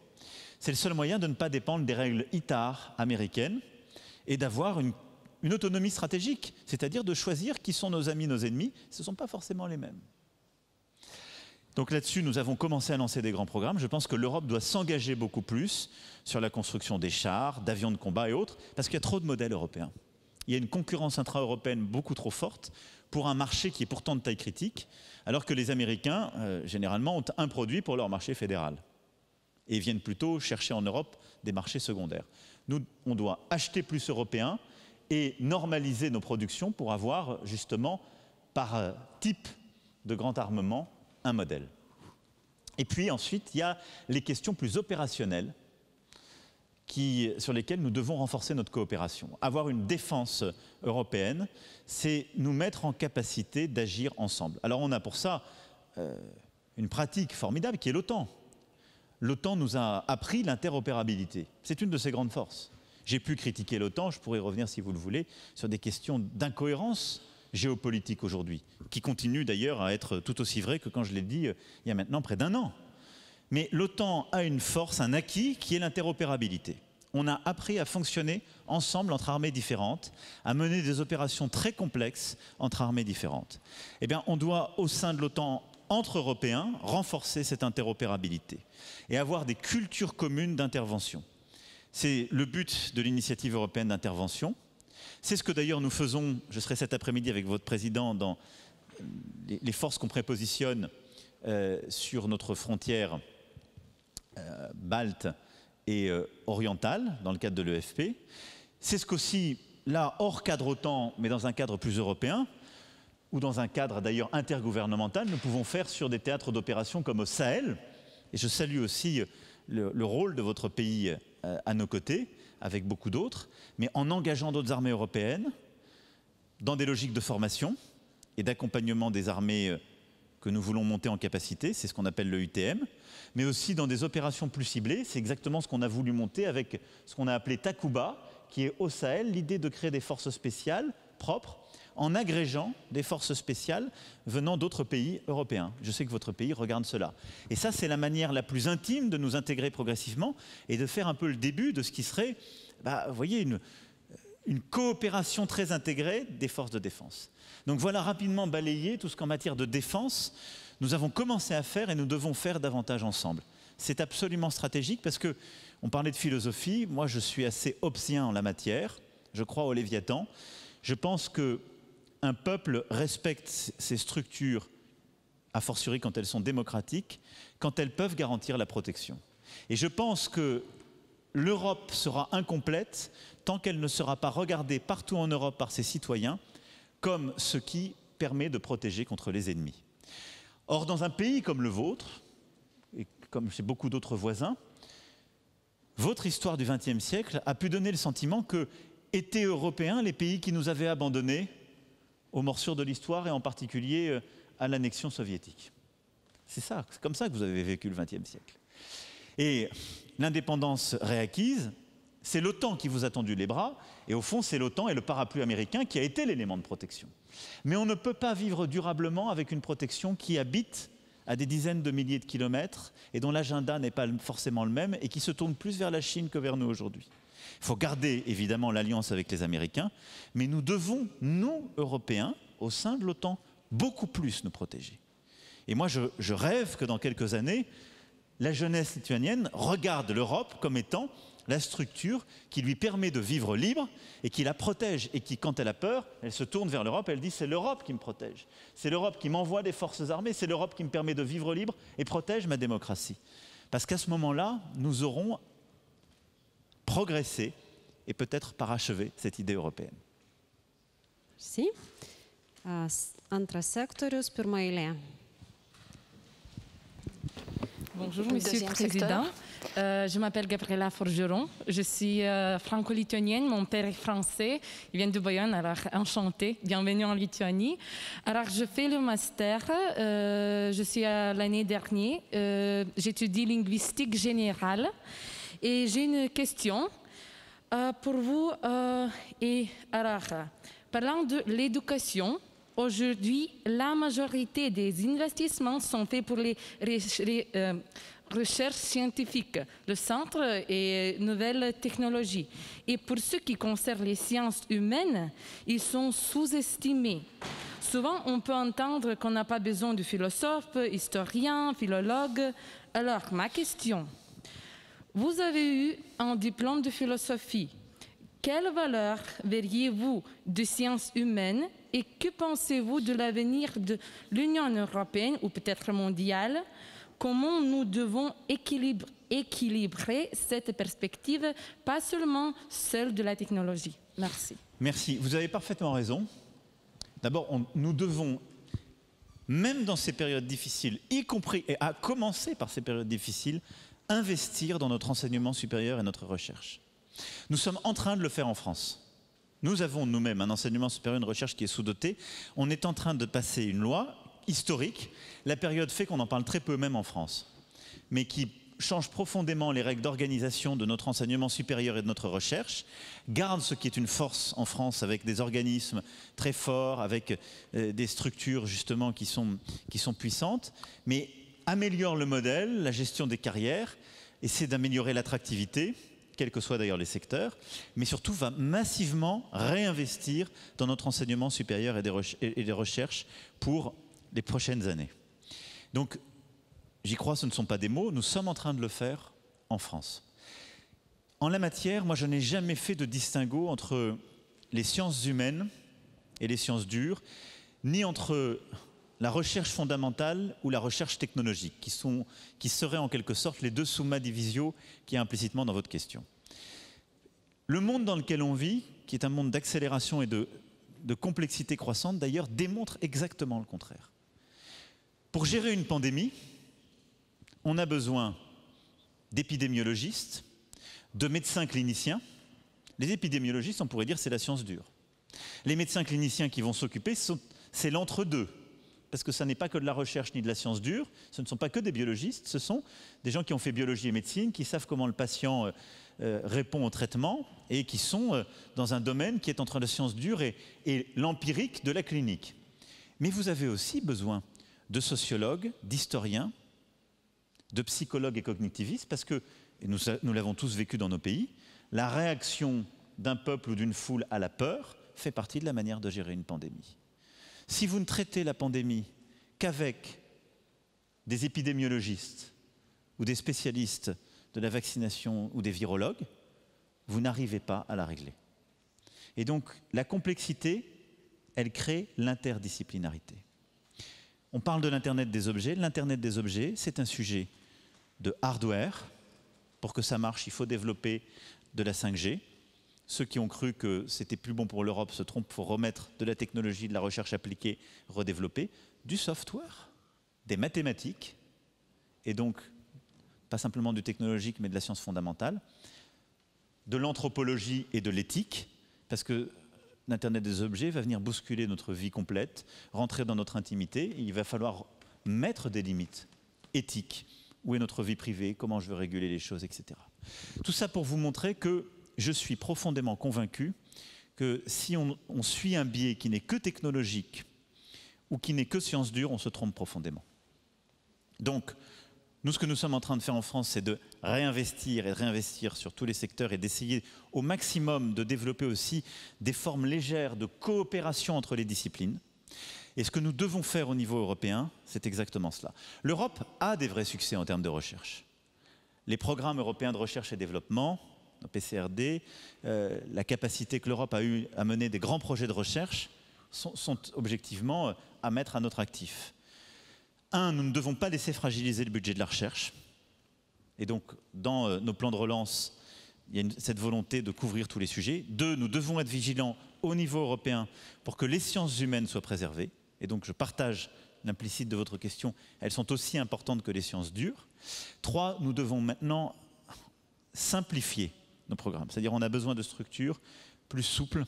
C'est le seul moyen de ne pas dépendre des règles ITAR américaines et d'avoir une autonomie stratégique, c'est-à-dire de choisir qui sont nos amis, nos ennemis. Ce ne sont pas forcément les mêmes. Donc là-dessus, nous avons commencé à lancer des grands programmes. Je pense que l'Europe doit s'engager beaucoup plus sur la construction des chars, d'avions de combat et autres, parce qu'il y a trop de modèles européens. Il y a une concurrence intra-européenne beaucoup trop forte pour un marché qui est pourtant de taille critique, alors que les Américains, généralement, ont un produit pour leur marché fédéral et viennent plutôt chercher en Europe des marchés secondaires. Nous, on doit acheter plus européen et normaliser nos productions pour avoir, justement, par type de grand armement, un modèle. Et puis ensuite, il y a les questions plus opérationnelles sur lesquelles nous devons renforcer notre coopération. Avoir une défense européenne, c'est nous mettre en capacité d'agir ensemble. Alors on a pour ça une pratique formidable qui est l'OTAN. L'OTAN nous a appris l'interopérabilité. C'est une de ses grandes forces. J'ai pu critiquer l'OTAN, je pourrais revenir si vous le voulez, sur des questions d'incohérence géopolitique aujourd'hui, qui continue d'ailleurs à être tout aussi vrai que quand je l'ai dit il y a maintenant près d'un an. Mais l'OTAN a une force, un acquis, qui est l'interopérabilité. On a appris à fonctionner ensemble entre armées différentes, à mener des opérations très complexes entre armées différentes. Eh bien, on doit, au sein de l'OTAN, entre Européens, renforcer cette interopérabilité et avoir des cultures communes d'intervention. C'est le but de l'initiative européenne d'intervention. C'est ce que d'ailleurs nous faisons, je serai cet après-midi avec votre président, dans les forces qu'on prépositionne sur notre frontière balte et orientale, dans le cadre de l'EFP. C'est ce qu'aussi, là, hors cadre OTAN, mais dans un cadre plus européen, ou dans un cadre d'ailleurs intergouvernemental, nous pouvons faire sur des théâtres d'opération comme au Sahel. Et je salue aussi le rôle de votre pays à nos côtés, avec beaucoup d'autres, mais en engageant d'autres armées européennes dans des logiques de formation et d'accompagnement des armées que nous voulons monter en capacité, c'est ce qu'on appelle le UTM, mais aussi dans des opérations plus ciblées. C'est exactement ce qu'on a voulu monter avec ce qu'on a appelé Takuba, qui est au Sahel, l'idée de créer des forces spéciales propres en agrégeant des forces spéciales venant d'autres pays européens. Je sais que votre pays regarde cela. Et ça, c'est la manière la plus intime de nous intégrer progressivement et de faire un peu le début de ce qui serait, vous voyez, une coopération très intégrée des forces de défense. Donc voilà rapidement balayé tout ce qu'en matière de défense, nous avons commencé à faire et nous devons faire davantage ensemble. C'est absolument stratégique parce qu'on parlait de philosophie, moi je suis assez hobbesien en la matière, je crois au Léviathan. Je pense qu'un peuple respecte ses structures, a fortiori quand elles sont démocratiques, quand elles peuvent garantir la protection. Et je pense que l'Europe sera incomplète tant qu'elle ne sera pas regardée partout en Europe par ses citoyens comme ce qui permet de protéger contre les ennemis. Or, dans un pays comme le vôtre, et comme chez beaucoup d'autres voisins, votre histoire du XXe siècle a pu donner le sentiment que étaient européens les pays qui nous avaient abandonnés aux morsures de l'histoire et en particulier à l'annexion soviétique. C'est ça, c'est comme ça que vous avez vécu le XXe siècle. Et l'indépendance réacquise, c'est l'OTAN qui vous a tendu les bras, et au fond, c'est l'OTAN et le parapluie américain qui a été l'élément de protection. Mais on ne peut pas vivre durablement avec une protection qui habite à des dizaines de milliers de kilomètres et dont l'agenda n'est pas forcément le même et qui se tourne plus vers la Chine que vers nous aujourd'hui. Il faut garder évidemment l'alliance avec les Américains, mais nous devons, nous, Européens, au sein de l'OTAN, beaucoup plus nous protéger. Et moi, je rêve que dans quelques années, la jeunesse lituanienne regarde l'Europe comme étant la structure qui lui permet de vivre libre et qui la protège. Et qui, quand elle a peur, elle se tourne vers l'Europe, elle dit c'est l'Europe qui me protège. C'est l'Europe qui m'envoie des forces armées, c'est l'Europe qui me permet de vivre libre et protège ma démocratie. Parce qu'à ce moment-là, nous aurons progressé et peut-être parachevé cette idée européenne. Merci. Antras sektorius, pirma eilė. Bonjour, Monsieur le Président. Je m'appelle Gabriela Forgeron. Je suis franco-lituanienne. Mon père est français. Il vient de Bayonne, alors enchanté. Bienvenue en Lituanie. Alors, je fais le master. Je suis à l'année dernière. J'étudie linguistique générale. Et j'ai une question pour vous. Alors, parlant de l'éducation, aujourd'hui, la majorité des investissements sont faits pour les recherches scientifiques, le centre et nouvelles technologies. Et pour ce qui concerne les sciences humaines, ils sont sous-estimés. Souvent, on peut entendre qu'on n'a pas besoin de philosophes, historiens, philologues. Alors, ma question, vous avez eu un diplôme de philosophie. Quelle valeur verriez-vous de sciences humaines et que pensez-vous de l'avenir de l'Union européenne ou peut-être mondiale? Comment nous devons équilibrer cette perspective, pas seulement celle de la technologie? Merci. Merci. Vous avez parfaitement raison. D'abord, nous devons, même dans ces périodes difficiles, y compris, et à commencer par ces périodes difficiles, investir dans notre enseignement supérieur et notre recherche. Nous sommes en train de le faire en France. Nous avons nous-mêmes un enseignement supérieur, une recherche qui est sous-dotée. On est en train de passer une loi historique. La période fait qu'on en parle très peu, même en France, mais qui change profondément les règles d'organisation de notre enseignement supérieur et de notre recherche, garde ce qui est une force en France avec des organismes très forts, avec des structures justement qui sont puissantes, mais améliore le modèle, la gestion des carrières, essaie d'améliorer l'attractivité, quels que soient d'ailleurs les secteurs, mais surtout va massivement réinvestir dans notre enseignement supérieur et des recherches pour les prochaines années. Donc, j'y crois, ce ne sont pas des mots, nous sommes en train de le faire en France. En la matière, moi je n'ai jamais fait de distinguo entre les sciences humaines et les sciences dures, ni entre la recherche fondamentale ou la recherche technologique, qui seraient en quelque sorte les deux summa divisio qu'il y a implicitement dans votre question. Le monde dans lequel on vit, qui est un monde d'accélération et de complexité croissante, d'ailleurs, démontre exactement le contraire. Pour gérer une pandémie, on a besoin d'épidémiologistes, de médecins cliniciens. Les épidémiologistes, on pourrait dire, c'est la science dure. Les médecins cliniciens qui vont s'occuper, c'est l'entre-deux. Parce que ça n'est pas que de la recherche ni de la science dure, ce ne sont pas que des biologistes, ce sont des gens qui ont fait biologie et médecine, qui savent comment le patient répond au traitement et qui sont dans un domaine qui est entre la science dure et l'empirique de la clinique. Mais vous avez aussi besoin de sociologues, d'historiens, de psychologues et cognitivistes, parce que, et nous l'avons tous vécu dans nos pays, la réaction d'un peuple ou d'une foule à la peur fait partie de la manière de gérer une pandémie. Si vous ne traitez la pandémie qu'avec des épidémiologistes ou des spécialistes de la vaccination ou des virologues, vous n'arrivez pas à la régler. Et donc, la complexité, elle crée l'interdisciplinarité. On parle de l'Internet des objets. L'Internet des objets, c'est un sujet de hardware. Pour que ça marche, il faut développer de la 5G. Ceux qui ont cru que c'était plus bon pour l'Europe se trompent, pour remettre de la technologie, de la recherche appliquée, redévelopper, du software, des mathématiques, et donc pas simplement du technologique, mais de la science fondamentale, de l'anthropologie et de l'éthique, parce que l'Internet des objets va venir bousculer notre vie complète, rentrer dans notre intimité, et il va falloir mettre des limites éthiques. Où est notre vie privée, comment je veux réguler les choses, etc. Tout ça pour vous montrer que je suis profondément convaincu que si on suit un biais qui n'est que technologique ou qui n'est que science dure, on se trompe profondément. Donc, nous, ce que nous sommes en train de faire en France, c'est de réinvestir et de réinvestir sur tous les secteurs et d'essayer au maximum de développer aussi des formes légères de coopération entre les disciplines. Et ce que nous devons faire au niveau européen, c'est exactement cela. L'Europe a des vrais succès en termes de recherche. les programmes européens de recherche et développement, PCRD, la capacité que l'Europe a eue à mener des grands projets de recherche sont objectivement à mettre à notre actif. Un, nous ne devons pas laisser fragiliser le budget de la recherche. Et donc, dans nos plans de relance, il y a cette volonté de couvrir tous les sujets. Deux, nous devons être vigilants au niveau européen pour que les sciences humaines soient préservées. Et donc, je partage l'implicite de votre question. Elles sont aussi importantes que les sciences dures. Trois, nous devons maintenant simplifier nos programmes. C'est-à-dire on a besoin de structures plus souples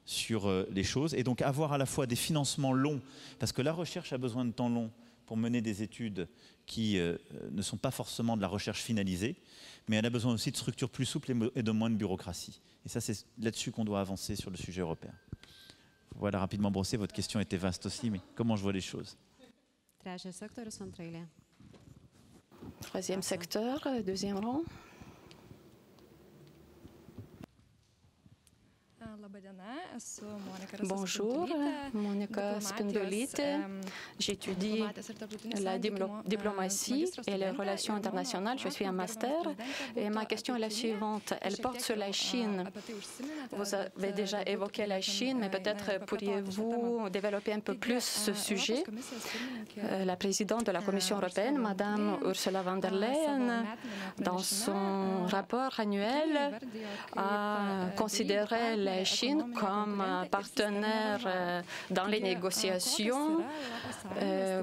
sur les choses. Et donc, avoir à la fois des financements longs, parce que la recherche a besoin de temps long pour mener des études qui ne sont pas forcément de la recherche finalisée, mais elle a besoin aussi de structures plus souples et de moins de bureaucratie. Et ça, c'est là-dessus qu'on doit avancer sur le sujet européen. Voilà, rapidement brossé, votre question était vaste aussi, mais comment je vois les choses? Troisième secteur, deuxième rang. Bonjour, Monica Spindolyte. J'étudie la diplomatie et les relations internationales. Je suis un master et ma question est la suivante. Elle porte sur la Chine. Vous avez déjà évoqué la Chine, mais peut-être pourriez-vous développer un peu plus ce sujet. La présidente de la Commission européenne, Madame Ursula von der Leyen, dans son rapport annuel, a considéré la Chine comme partenaire dans les négociations,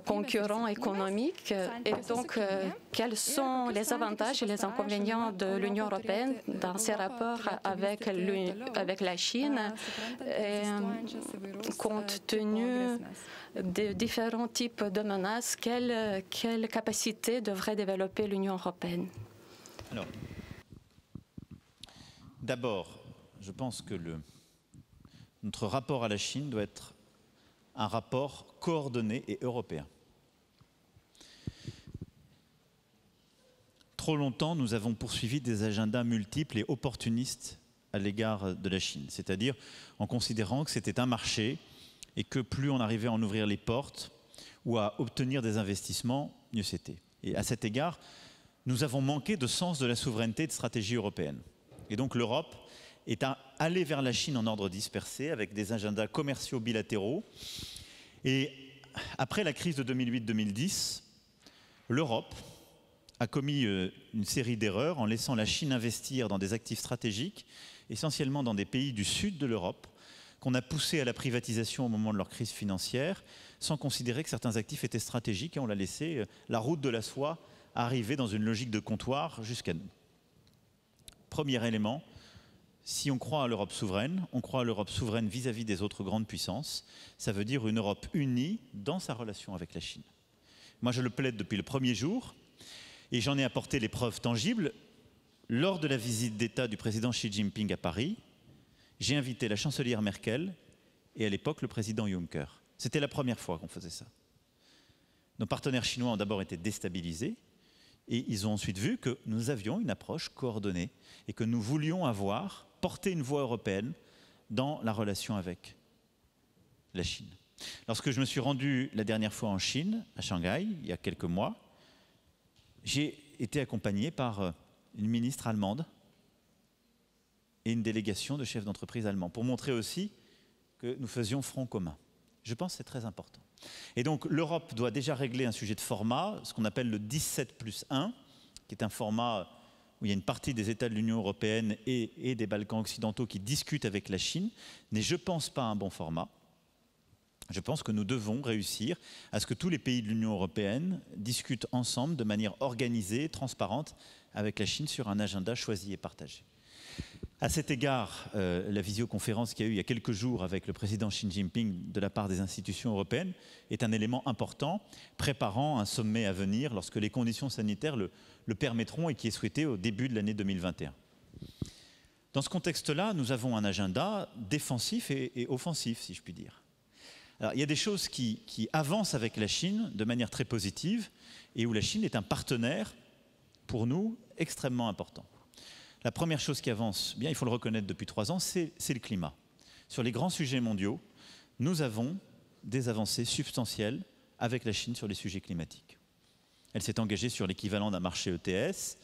concurrent économique. Et donc, quels sont les avantages et les inconvénients de l'Union européenne dans ses rapports avec la Chine, compte tenu de différents types de menaces, quelle capacité devrait développer l'Union européenne? Alors, d'abord, je pense que notre rapport à la Chine doit être un rapport coordonné et européen. Trop longtemps, nous avons poursuivi des agendas multiples et opportunistes à l'égard de la Chine, c'est-à-dire en considérant que c'était un marché et que plus on arrivait à en ouvrir les portes ou à obtenir des investissements, mieux c'était. Et à cet égard, nous avons manqué de sens de la souveraineté et de stratégie européenne. Et donc l'Europe est allée vers la Chine en ordre dispersé avec des agendas commerciaux bilatéraux. Et après la crise de 2008-2010, l'Europe a commis une série d'erreurs en laissant la Chine investir dans des actifs stratégiques, essentiellement dans des pays du sud de l'Europe, qu'on a poussé à la privatisation au moment de leur crise financière, sans considérer que certains actifs étaient stratégiques, et on l'a laissé la route de la soie arriver dans une logique de comptoir jusqu'à nous. Premier élément, si on croit à l'Europe souveraine, on croit à l'Europe souveraine vis-à-vis des autres grandes puissances. Ça veut dire une Europe unie dans sa relation avec la Chine. Moi, je le plaide depuis le premier jour et j'en ai apporté les preuves tangibles. Lors de la visite d'État du président Xi Jinping à Paris, j'ai invité la chancelière Merkel et à l'époque le président Juncker. C'était la première fois qu'on faisait ça. Nos partenaires chinois ont d'abord été déstabilisés et ils ont ensuite vu que nous avions une approche coordonnée et que nous voulions porter une voix européenne dans la relation avec la Chine. Lorsque je me suis rendu la dernière fois en Chine, à Shanghai, il y a quelques mois, j'ai été accompagné par une ministre allemande et une délégation de chefs d'entreprise allemands, pour montrer aussi que nous faisions front commun. Je pense que c'est très important. Et donc l'Europe doit déjà régler un sujet de format, ce qu'on appelle le 17+1, qui est un format où il y a une partie des États de l'Union européenne et des Balkans occidentaux qui discutent avec la Chine, n'est, je ne pense, pas un bon format. Je pense que nous devons réussir à ce que tous les pays de l'Union européenne discutent ensemble de manière organisée, transparente, avec la Chine sur un agenda choisi et partagé. À cet égard, la visioconférence qu'il y a eu il y a quelques jours avec le président Xi Jinping de la part des institutions européennes est un élément important, préparant un sommet à venir lorsque les conditions sanitaires le permettront et qui est souhaité au début de l'année 2021. Dans ce contexte-là, nous avons un agenda défensif et offensif, si je puis dire. Alors, il y a des choses qui avancent avec la Chine de manière très positive et où la Chine est un partenaire, pour nous, extrêmement important. La première chose qui avance, bien, il faut le reconnaître depuis 3 ans, c'est le climat. Sur les grands sujets mondiaux, nous avons des avancées substantielles avec la Chine sur les sujets climatiques. Elle s'est engagée sur l'équivalent d'un marché ETS.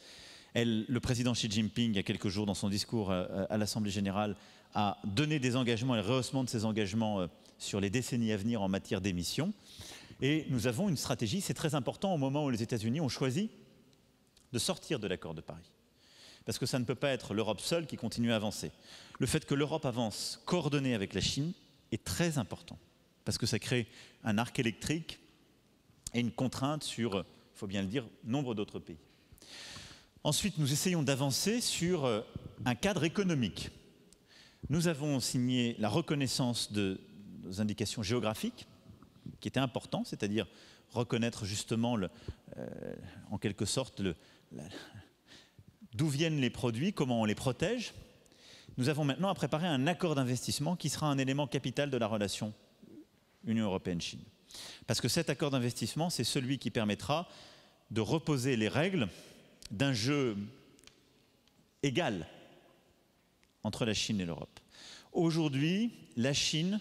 Le président Xi Jinping, il y a quelques jours, dans son discours à l'Assemblée générale, a donné des engagements et le rehaussement de ces engagements sur les décennies à venir en matière d'émissions. Et nous avons une stratégie, c'est très important au moment où les États-Unis ont choisi de sortir de l'accord de Paris. Parce que ça ne peut pas être l'Europe seule qui continue à avancer. Le fait que l'Europe avance coordonnée avec la Chine est très important. Parce que ça crée un arc électrique et une contrainte sur, il faut bien le dire, nombre d'autres pays. Ensuite, nous essayons d'avancer sur un cadre économique. Nous avons signé la reconnaissance de nos indications géographiques, qui était important, c'est-à-dire reconnaître justement, en quelque sorte, d'où viennent les produits, comment on les protège. Nous avons maintenant à préparer un accord d'investissement qui sera un élément capital de la relation Union européenne-Chine. Parce que cet accord d'investissement, c'est celui qui permettra de reposer les règles d'un jeu égal entre la Chine et l'Europe. Aujourd'hui, la Chine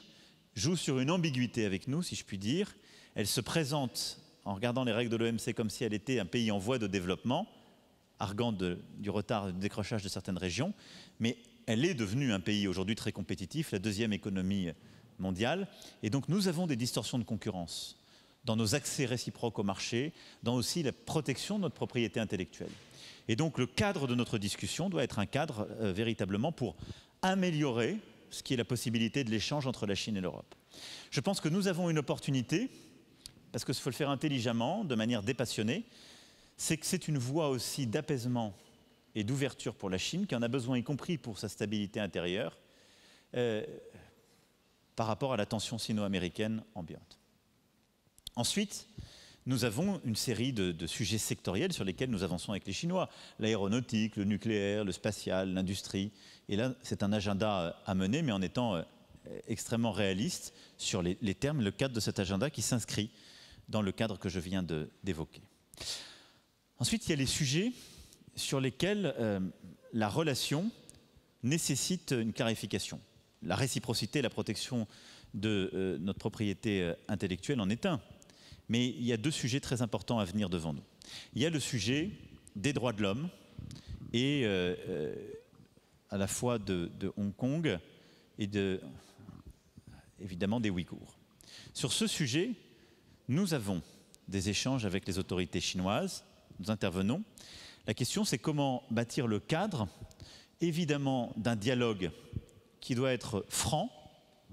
joue sur une ambiguïté avec nous, si je puis dire. Elle se présente, en regardant les règles de l'OMC, comme si elle était un pays en voie de développement, arguant du retard et du décrochage de certaines régions, mais elle est devenue un pays aujourd'hui très compétitif, la deuxième économie mondiale, et donc nous avons des distorsions de concurrence dans nos accès réciproques au marché, dans aussi la protection de notre propriété intellectuelle. Et donc le cadre de notre discussion doit être un cadre véritablement pour améliorer ce qui est la possibilité de l'échange entre la Chine et l'Europe. Je pense que nous avons une opportunité, parce qu'il faut le faire intelligemment, de manière dépassionnée, c'est que c'est une voie aussi d'apaisement et d'ouverture pour la Chine, qui en a besoin, y compris pour sa stabilité intérieure, par rapport à la tension sino-américaine ambiante. Ensuite, nous avons une série de sujets sectoriels sur lesquels nous avançons avec les Chinois. L'aéronautique, le nucléaire, le spatial, l'industrie. Et là, c'est un agenda à mener, mais en étant extrêmement réaliste sur les termes, le cadre de cet agenda qui s'inscrit dans le cadre que je viens d'évoquer. Ensuite, il y a les sujets sur lesquels la relation nécessite une clarification. La réciprocité et la protection de notre propriété intellectuelle en est un. Mais il y a deux sujets très importants à venir devant nous. Il y a le sujet des droits de l'homme et à la fois de Hong Kong et évidemment des Ouïghours. Sur ce sujet, nous avons des échanges avec les autorités chinoises, nous intervenons. La question, c'est comment bâtir le cadre, évidemment, d'un dialogue qui doit être franc,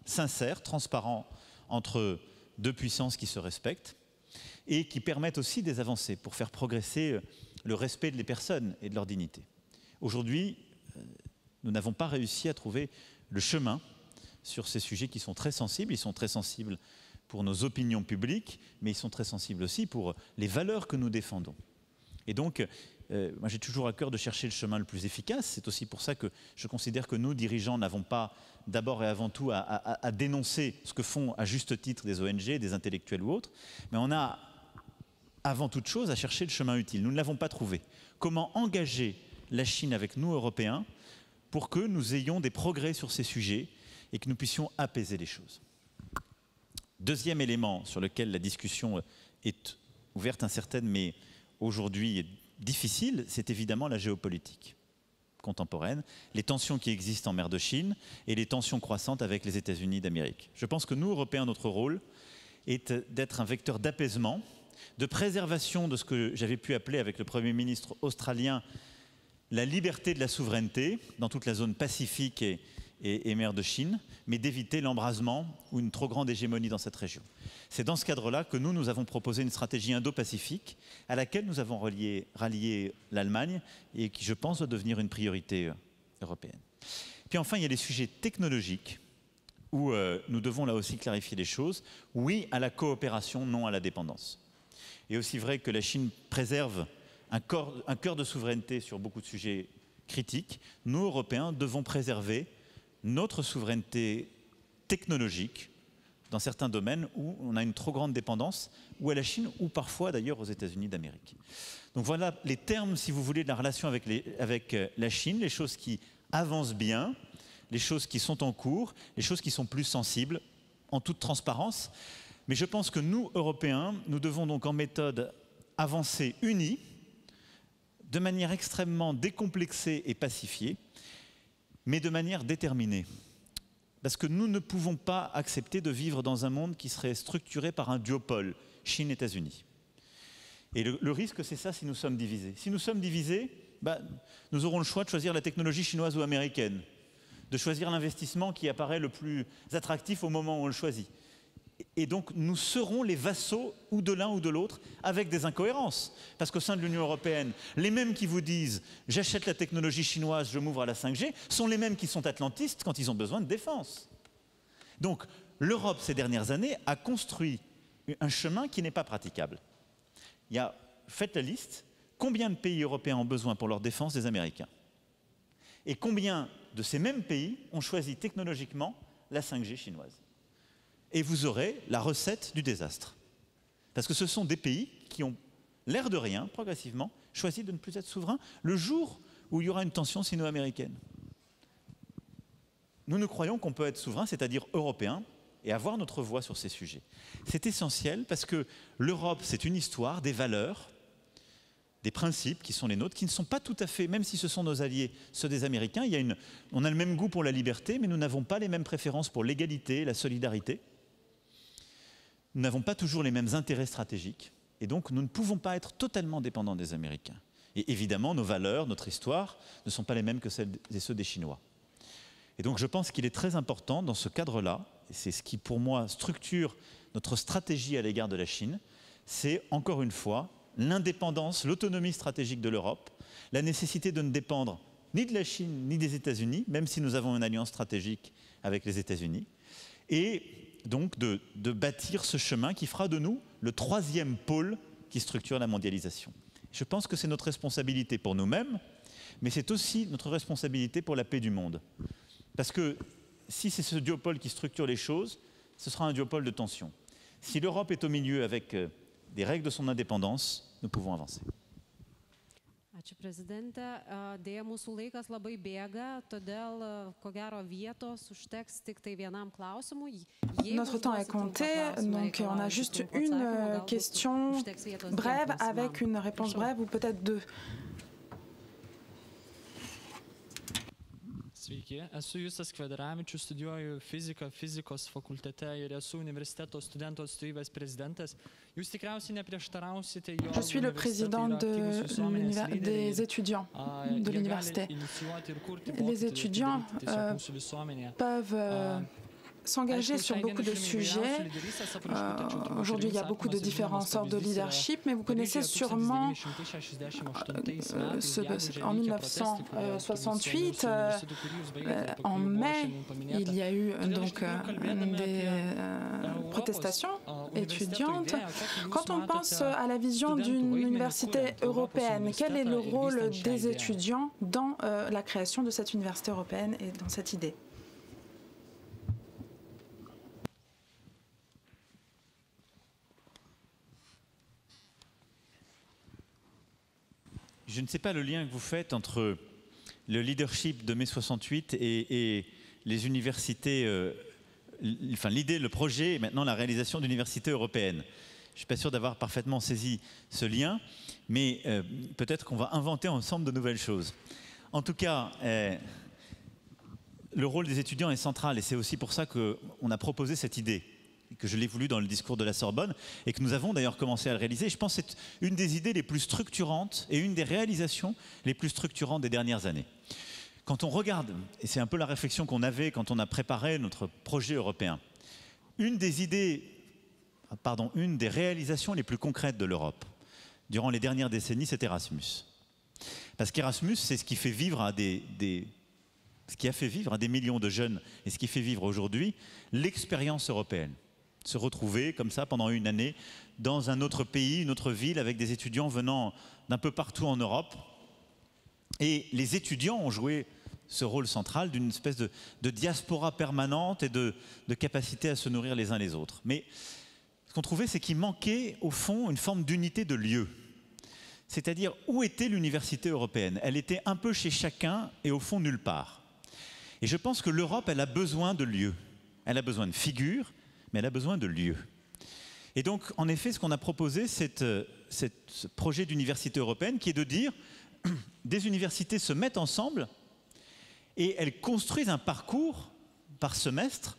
sincère, transparent entre deux puissances qui se respectent et qui permettent aussi des avancées pour faire progresser le respect des personnes et de leur dignité. Aujourd'hui, nous n'avons pas réussi à trouver le chemin sur ces sujets qui sont très sensibles. Ils sont très sensibles pour nos opinions publiques, mais ils sont très sensibles aussi pour les valeurs que nous défendons. Et donc, moi j'ai toujours à cœur de chercher le chemin le plus efficace. C'est aussi pour ça que je considère que nous, dirigeants, n'avons pas d'abord et avant tout à dénoncer ce que font à juste titre des ONG, des intellectuels ou autres, mais on a avant toute chose à chercher le chemin utile. Nous ne l'avons pas trouvé. Comment engager la Chine avec nous, Européens, pour que nous ayons des progrès sur ces sujets et que nous puissions apaiser les choses. Deuxième élément sur lequel la discussion est ouverte, incertaine, mais aujourd'hui difficile, c'est évidemment la géopolitique contemporaine, les tensions qui existent en mer de Chine et les tensions croissantes avec les États-Unis d'Amérique. Je pense que nous, Européens, notre rôle est d'être un vecteur d'apaisement, de préservation de ce que j'avais pu appeler avec le Premier ministre australien la liberté de la souveraineté dans toute la zone pacifique et mer de Chine, mais d'éviter l'embrasement ou une trop grande hégémonie dans cette région. C'est dans ce cadre-là que nous avons proposé une stratégie indo-pacifique à laquelle nous avons rallié l'Allemagne et qui, je pense, doit devenir une priorité européenne. Puis enfin, il y a les sujets technologiques où nous devons là aussi clarifier les choses. Oui à la coopération, non à la dépendance. Il est aussi vrai que la Chine préserve un cœur de souveraineté sur beaucoup de sujets critiques. Nous, Européens, devons préserver notre souveraineté technologique dans certains domaines où on a une trop grande dépendance, ou à la Chine, ou parfois d'ailleurs aux États-Unis d'Amérique. Donc voilà les termes, si vous voulez, de la relation avec la Chine, les choses qui avancent bien, les choses qui sont en cours, les choses qui sont plus sensibles, en toute transparence. Mais je pense que nous, Européens, nous devons donc en méthode avancer unis de manière extrêmement décomplexée et pacifiée, mais de manière déterminée. Parce que nous ne pouvons pas accepter de vivre dans un monde qui serait structuré par un duopole, Chine-États-Unis. Et le risque, c'est ça si nous sommes divisés. Si nous sommes divisés, nous aurons le choix de choisir la technologie chinoise ou américaine, de choisir l'investissement qui apparaît le plus attractif au moment où on le choisit. Et donc, nous serons les vassaux ou de l'un ou de l'autre avec des incohérences. Parce qu'au sein de l'Union européenne, les mêmes qui vous disent « j'achète la technologie chinoise, je m'ouvre à la 5G » sont les mêmes qui sont atlantistes quand ils ont besoin de défense. Donc, l'Europe, ces dernières années, a construit un chemin qui n'est pas praticable. Faites la liste, combien de pays européens ont besoin pour leur défense des Américains? Et combien de ces mêmes pays ont choisi technologiquement la 5G chinoise? Et vous aurez la recette du désastre. Parce que ce sont des pays qui ont, l'air de rien, progressivement, choisi de ne plus être souverains le jour où il y aura une tension sino-américaine. Nous croyons qu'on peut être souverain, c'est-à-dire européen, et avoir notre voix sur ces sujets. C'est essentiel parce que l'Europe, c'est une histoire, des valeurs, des principes qui sont les nôtres, qui ne sont pas tout à fait, même si ce sont nos alliés, ceux des Américains, on a le même goût pour la liberté, mais nous n'avons pas les mêmes préférences pour l'égalité, la solidarité. Nous n'avons pas toujours les mêmes intérêts stratégiques, et donc nous ne pouvons pas être totalement dépendants des Américains. Et évidemment, nos valeurs, notre histoire, ne sont pas les mêmes que ceux des Chinois. Et donc je pense qu'il est très important dans ce cadre-là, et c'est ce qui pour moi structure notre stratégie à l'égard de la Chine, c'est encore une fois l'indépendance, l'autonomie stratégique de l'Europe, la nécessité de ne dépendre ni de la Chine ni des États-Unis, même si nous avons une alliance stratégique avec les États-Unis, et donc de bâtir ce chemin qui fera de nous le troisième pôle qui structure la mondialisation. Je pense que c'est notre responsabilité pour nous-mêmes, mais c'est aussi notre responsabilité pour la paix du monde. Parce que si c'est ce duopole qui structure les choses, ce sera un duopole de tension. Si l'Europe est au milieu avec des règles de son indépendance, nous pouvons avancer. Ačiū prezidente. Dėja, mūsų laikas labai bėga, todėl ko gero vietos užteks tik tai vienam klausimui. Notre temps est compté, donc on a juste une question brève avec une réponse brève ou peut-être deux. Sveiki, esu Justas Kvedaravičius, studijuoju fiziką fizikos fakultete ir esu universiteto studentų atstovybės prezidentas. Jūs tikriausiai neprieštarausite, jog Je suis le président des étudiants de l'université. Les étudiants peuvent s'engager sur beaucoup de sujets. Aujourd'hui, il y a beaucoup de différentes sortes de leadership, mais vous connaissez sûrement en 1968, en mai, il y a eu donc des protestations étudiantes. Quand on pense à la vision d'une université européenne, quel est le rôle des étudiants dans la création de cette université européenne et dans cette idée ? Je ne sais pas le lien que vous faites entre le leadership de mai 68 et les universités, enfin l'idée, le projet et maintenant la réalisation d'universités européennes. Je ne suis pas sûr d'avoir parfaitement saisi ce lien, mais peut-être qu'on va inventer ensemble de nouvelles choses. En tout cas, le rôle des étudiants est central et c'est aussi pour ça qu'on a proposé cette idée, que je l'ai voulu dans le discours de la Sorbonne et que nous avons d'ailleurs commencé à le réaliser. Je pense que c'est une des idées les plus structurantes et une des réalisations les plus structurantes des dernières années. Quand on regarde, et c'est un peu la réflexion qu'on avait quand on a préparé notre projet européen, une des réalisations les plus concrètes de l'Europe durant les dernières décennies, c'est Erasmus. Parce qu'Erasmus, c'est ce qui fait vivre ce qui a fait vivre à des millions de jeunes et ce qui fait vivre aujourd'hui l'expérience européenne. Se retrouver comme ça pendant une année dans un autre pays, une autre ville, avec des étudiants venant d'un peu partout en Europe. Et les étudiants ont joué ce rôle central d'une espèce de diaspora permanente et de capacité à se nourrir les uns les autres. Mais ce qu'on trouvait, c'est qu'il manquait au fond une forme d'unité de lieu. C'est-à-dire, où était l'université européenne? Elle était un peu chez chacun et au fond nulle part. Et je pense que l'Europe, elle a besoin de lieux. Elle a besoin de figures, mais elle a besoin de lieux. Et donc, en effet, ce qu'on a proposé, c'est ce projet d'université européenne qui est de dire, des universités se mettent ensemble et elles construisent un parcours par semestre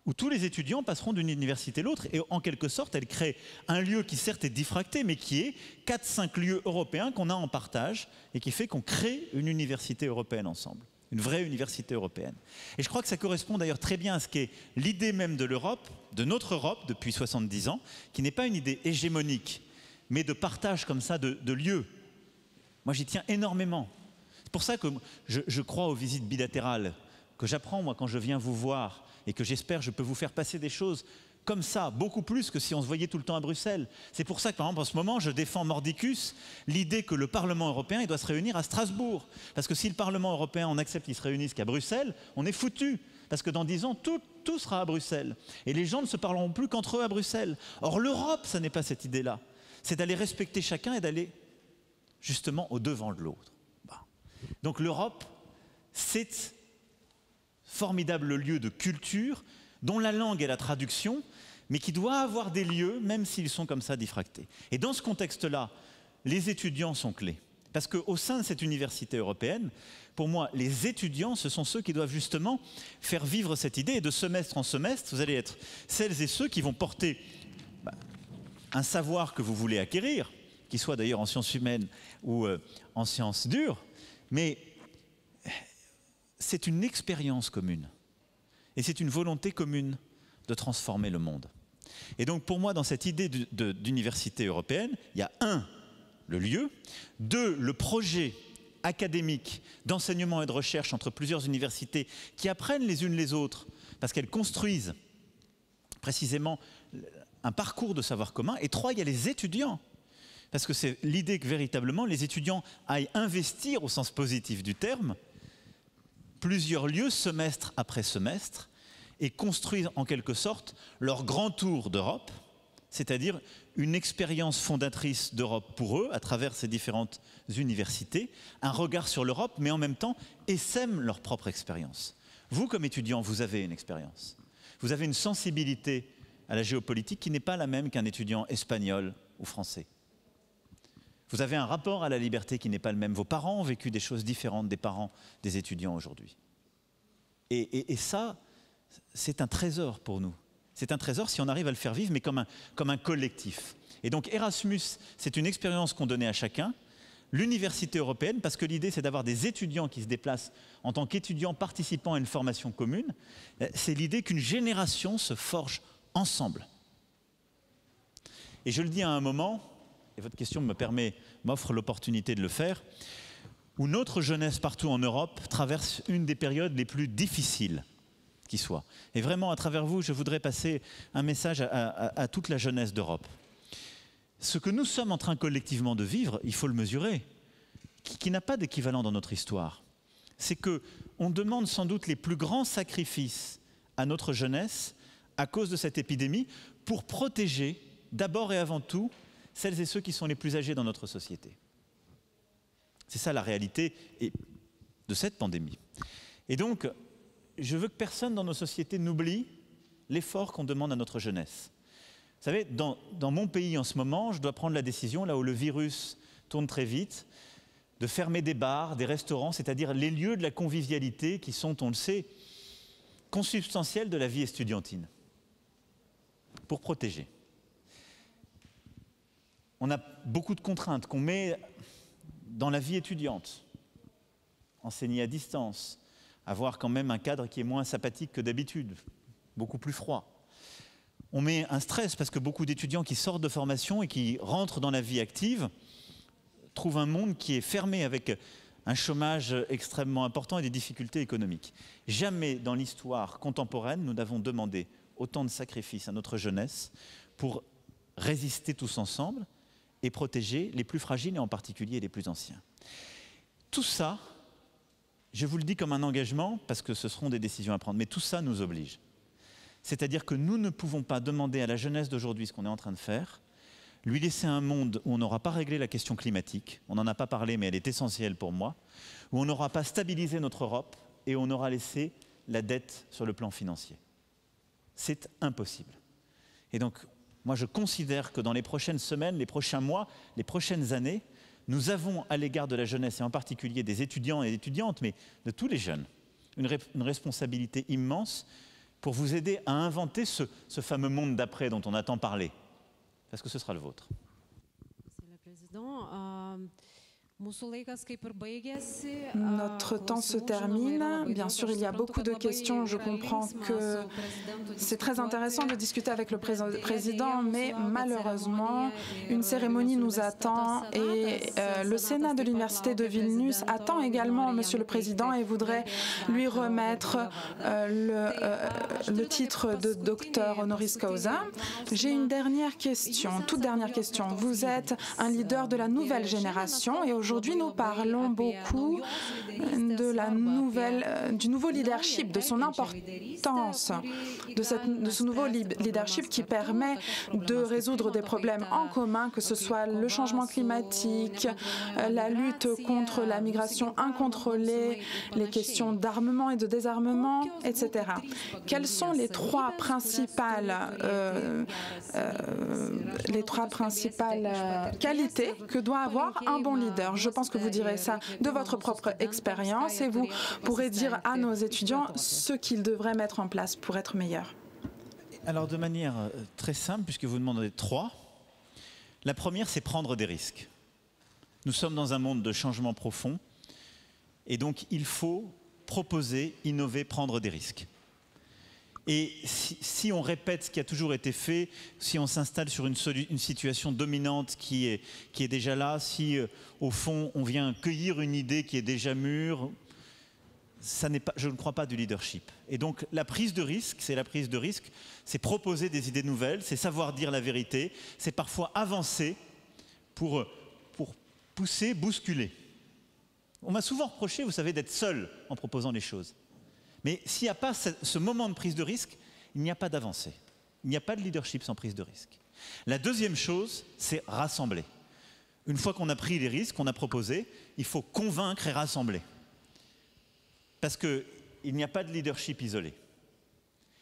où tous les étudiants passeront d'une université à l'autre. Et en quelque sorte, elles créent un lieu qui certes est diffracté, mais qui est 4-5 lieux européens qu'on a en partage et qui fait qu'on crée une université européenne ensemble. Une vraie université européenne. Et je crois que ça correspond d'ailleurs très bien à ce qu'est l'idée même de l'Europe, de notre Europe depuis 70 ans, qui n'est pas une idée hégémonique, mais de partage comme ça de lieux. Moi j'y tiens énormément. C'est pour ça que je crois aux visites bilatérales, que j'apprends moi quand je viens vous voir, et que j'espère je peux vous faire passer des choses comme ça, beaucoup plus que si on se voyait tout le temps à Bruxelles. C'est pour ça que par exemple en ce moment je défends Mordicus, l'idée que le Parlement européen il doit se réunir à Strasbourg. Parce que si le Parlement européen on accepte qu'il se réunisse qu'à Bruxelles, on est foutu. Parce que dans 10 ans, tout sera à Bruxelles. Et les gens ne se parleront plus qu'entre eux à Bruxelles. Or l'Europe, ça n'est pas cette idée-là. C'est d'aller respecter chacun et d'aller justement au-devant de l'autre. Donc l'Europe, c'est formidable lieu de culture dont la langue est la traduction, mais qui doit avoir des lieux, même s'ils sont comme ça diffractés. Et dans ce contexte-là, les étudiants sont clés. Parce qu'au sein de cette université européenne, pour moi, les étudiants, ce sont ceux qui doivent justement faire vivre cette idée. Et de semestre en semestre, vous allez être celles et ceux qui vont porter un savoir que vous voulez acquérir, qu'il soit d'ailleurs en sciences humaines ou en sciences dures, mais c'est une expérience commune. Et c'est une volonté commune de transformer le monde. Et donc pour moi, dans cette idée d'université européenne, il y a 1, le lieu, 2, le projet académique d'enseignement et de recherche entre plusieurs universités qui apprennent les unes les autres, parce qu'elles construisent précisément un parcours de savoir commun. Et 3, il y a les étudiants. Parce que c'est l'idée que véritablement les étudiants aillent investir au sens positif du terme plusieurs lieux semestre après semestre et construisent en quelque sorte leur grand tour d'Europe, c'est-à-dire une expérience fondatrice d'Europe pour eux à travers ces différentes universités, un regard sur l'Europe, mais en même temps essaiment leur propre expérience. Vous, comme étudiant, vous avez une expérience. Vous avez une sensibilité à la géopolitique qui n'est pas la même qu'un étudiant espagnol ou français. Vous avez un rapport à la liberté qui n'est pas le même. Vos parents ont vécu des choses différentes des parents des étudiants aujourd'hui. Et ça, c'est un trésor pour nous. C'est un trésor si on arrive à le faire vivre, mais comme un collectif. Et donc Erasmus, c'est une expérience qu'on donnait à chacun. L'université européenne, parce que l'idée, c'est d'avoir des étudiants qui se déplacent en tant qu'étudiants participant à une formation commune. C'est l'idée qu'une génération se forge ensemble. Et je le dis à un moment, et votre question m'offre l'opportunité de le faire, où notre jeunesse partout en Europe traverse une des périodes les plus difficiles qui soit. Et vraiment, à travers vous, je voudrais passer un message à toute la jeunesse d'Europe. Ce que nous sommes en train collectivement de vivre, il faut le mesurer, qui n'a pas d'équivalent dans notre histoire. C'est qu'on demande sans doute les plus grands sacrifices à notre jeunesse à cause de cette épidémie pour protéger, d'abord et avant tout, celles et ceux qui sont les plus âgés dans notre société. C'est ça la réalité de cette pandémie. Et donc, je veux que personne dans nos sociétés n'oublie l'effort qu'on demande à notre jeunesse. Vous savez, dans mon pays en ce moment, je dois prendre la décision, là où le virus tourne très vite, de fermer des bars, des restaurants, c'est-à-dire les lieux de la convivialité qui sont, on le sait, consubstantiels de la vie estudiantine, pour protéger. On a beaucoup de contraintes qu'on met dans la vie étudiante, enseigner à distance, avoir quand même un cadre qui est moins sympathique que d'habitude, beaucoup plus froid. On met un stress parce que beaucoup d'étudiants qui sortent de formation et qui rentrent dans la vie active trouvent un monde qui est fermé avec un chômage extrêmement important et des difficultés économiques. Jamais dans l'histoire contemporaine, nous n'avons demandé autant de sacrifices à notre jeunesse pour résister tous ensemble et protéger les plus fragiles et en particulier les plus anciens. Tout ça, je vous le dis comme un engagement, parce que ce seront des décisions à prendre, mais tout ça nous oblige. C'est-à-dire que nous ne pouvons pas demander à la jeunesse d'aujourd'hui ce qu'on est en train de faire, lui laisser un monde où on n'aura pas réglé la question climatique, on n'en a pas parlé mais elle est essentielle pour moi, où on n'aura pas stabilisé notre Europe et on aura laissé la dette sur le plan financier. C'est impossible. Et donc, moi je considère que dans les prochaines semaines, les prochains mois, les prochaines années, Nous avons à l'égard de la jeunesse, et en particulier des étudiants et étudiantes, mais de tous les jeunes, une responsabilité immense pour vous aider à inventer ce fameux monde d'après dont on a tant parlé, parce que ce sera le vôtre. Monsieur le Président, notre temps se termine. Bien sûr, il y a beaucoup de questions. Je comprends que c'est très intéressant de discuter avec le président, mais malheureusement, une cérémonie nous attend et le Sénat de l'Université de Vilnius attend également Monsieur le Président et voudrait lui remettre le titre de docteur honoris causa. J'ai une dernière question, toute dernière question. Vous êtes un leader de la nouvelle génération et aujourd'hui, nous parlons beaucoup du nouveau leadership, de son importance, de ce nouveau leadership qui permet de résoudre des problèmes en commun, que ce soit le changement climatique, la lutte contre la migration incontrôlée, les questions d'armement et de désarmement, etc. Quelles sont les trois principales qualités que doit avoir un bon leader? Je pense que vous direz ça de votre propre expérience et vous pourrez dire à nos étudiants ce qu'ils devraient mettre en place pour être meilleurs. Alors de manière très simple, puisque vous demandez trois, la première c'est prendre des risques. Nous sommes dans un monde de changement profond et donc il faut proposer, innover, prendre des risques. Et si on répète ce qui a toujours été fait, si on s'installe sur une situation dominante qui est déjà là, si au fond on vient cueillir une idée qui est déjà mûre, je ne crois pas du leadership. Et donc la prise de risque, c'est proposer des idées nouvelles, c'est savoir dire la vérité, c'est parfois avancer pour pousser, bousculer. On m'a souvent reproché, vous savez, d'être seul en proposant les choses. Mais s'il n'y a pas ce moment de prise de risque, il n'y a pas d'avancée. Il n'y a pas de leadership sans prise de risque. La deuxième chose, c'est rassembler. Une fois qu'on a pris les risques, qu'on a proposé, il faut convaincre et rassembler. Parce qu'il n'y a pas de leadership isolé.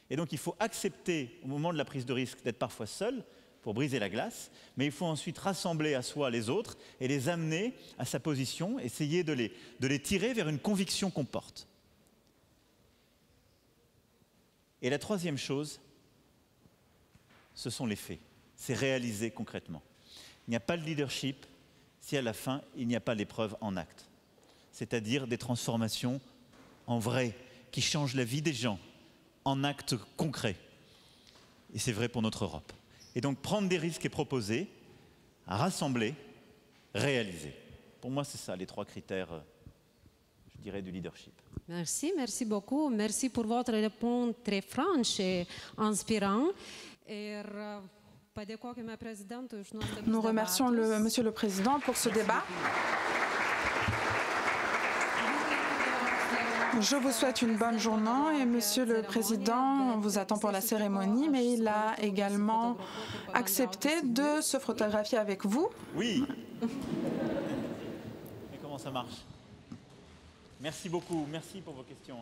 Et donc il faut accepter, au moment de la prise de risque, d'être parfois seul pour briser la glace, mais il faut ensuite rassembler à soi les autres et les amener à sa position, essayer de les tirer vers une conviction qu'on porte. Et la troisième chose, ce sont les faits. C'est réaliser concrètement. Il n'y a pas de leadership si à la fin, il n'y a pas l'épreuve en acte. C'est-à-dire des transformations en vrai, qui changent la vie des gens, en actes concrets. Et c'est vrai pour notre Europe. Et donc prendre des risques et proposer, rassembler, réaliser. Pour moi, c'est ça les trois critères, je dirais, du leadership. Merci beaucoup. Merci pour votre réponse très franche et inspirante. Nous remercions Monsieur le Président pour ce débat. Je vous souhaite une bonne journée et Monsieur le Président vous attend pour la cérémonie, mais il a également accepté de se photographier avec vous. Oui. Mais comment ça marche? Merci beaucoup, merci pour vos questions.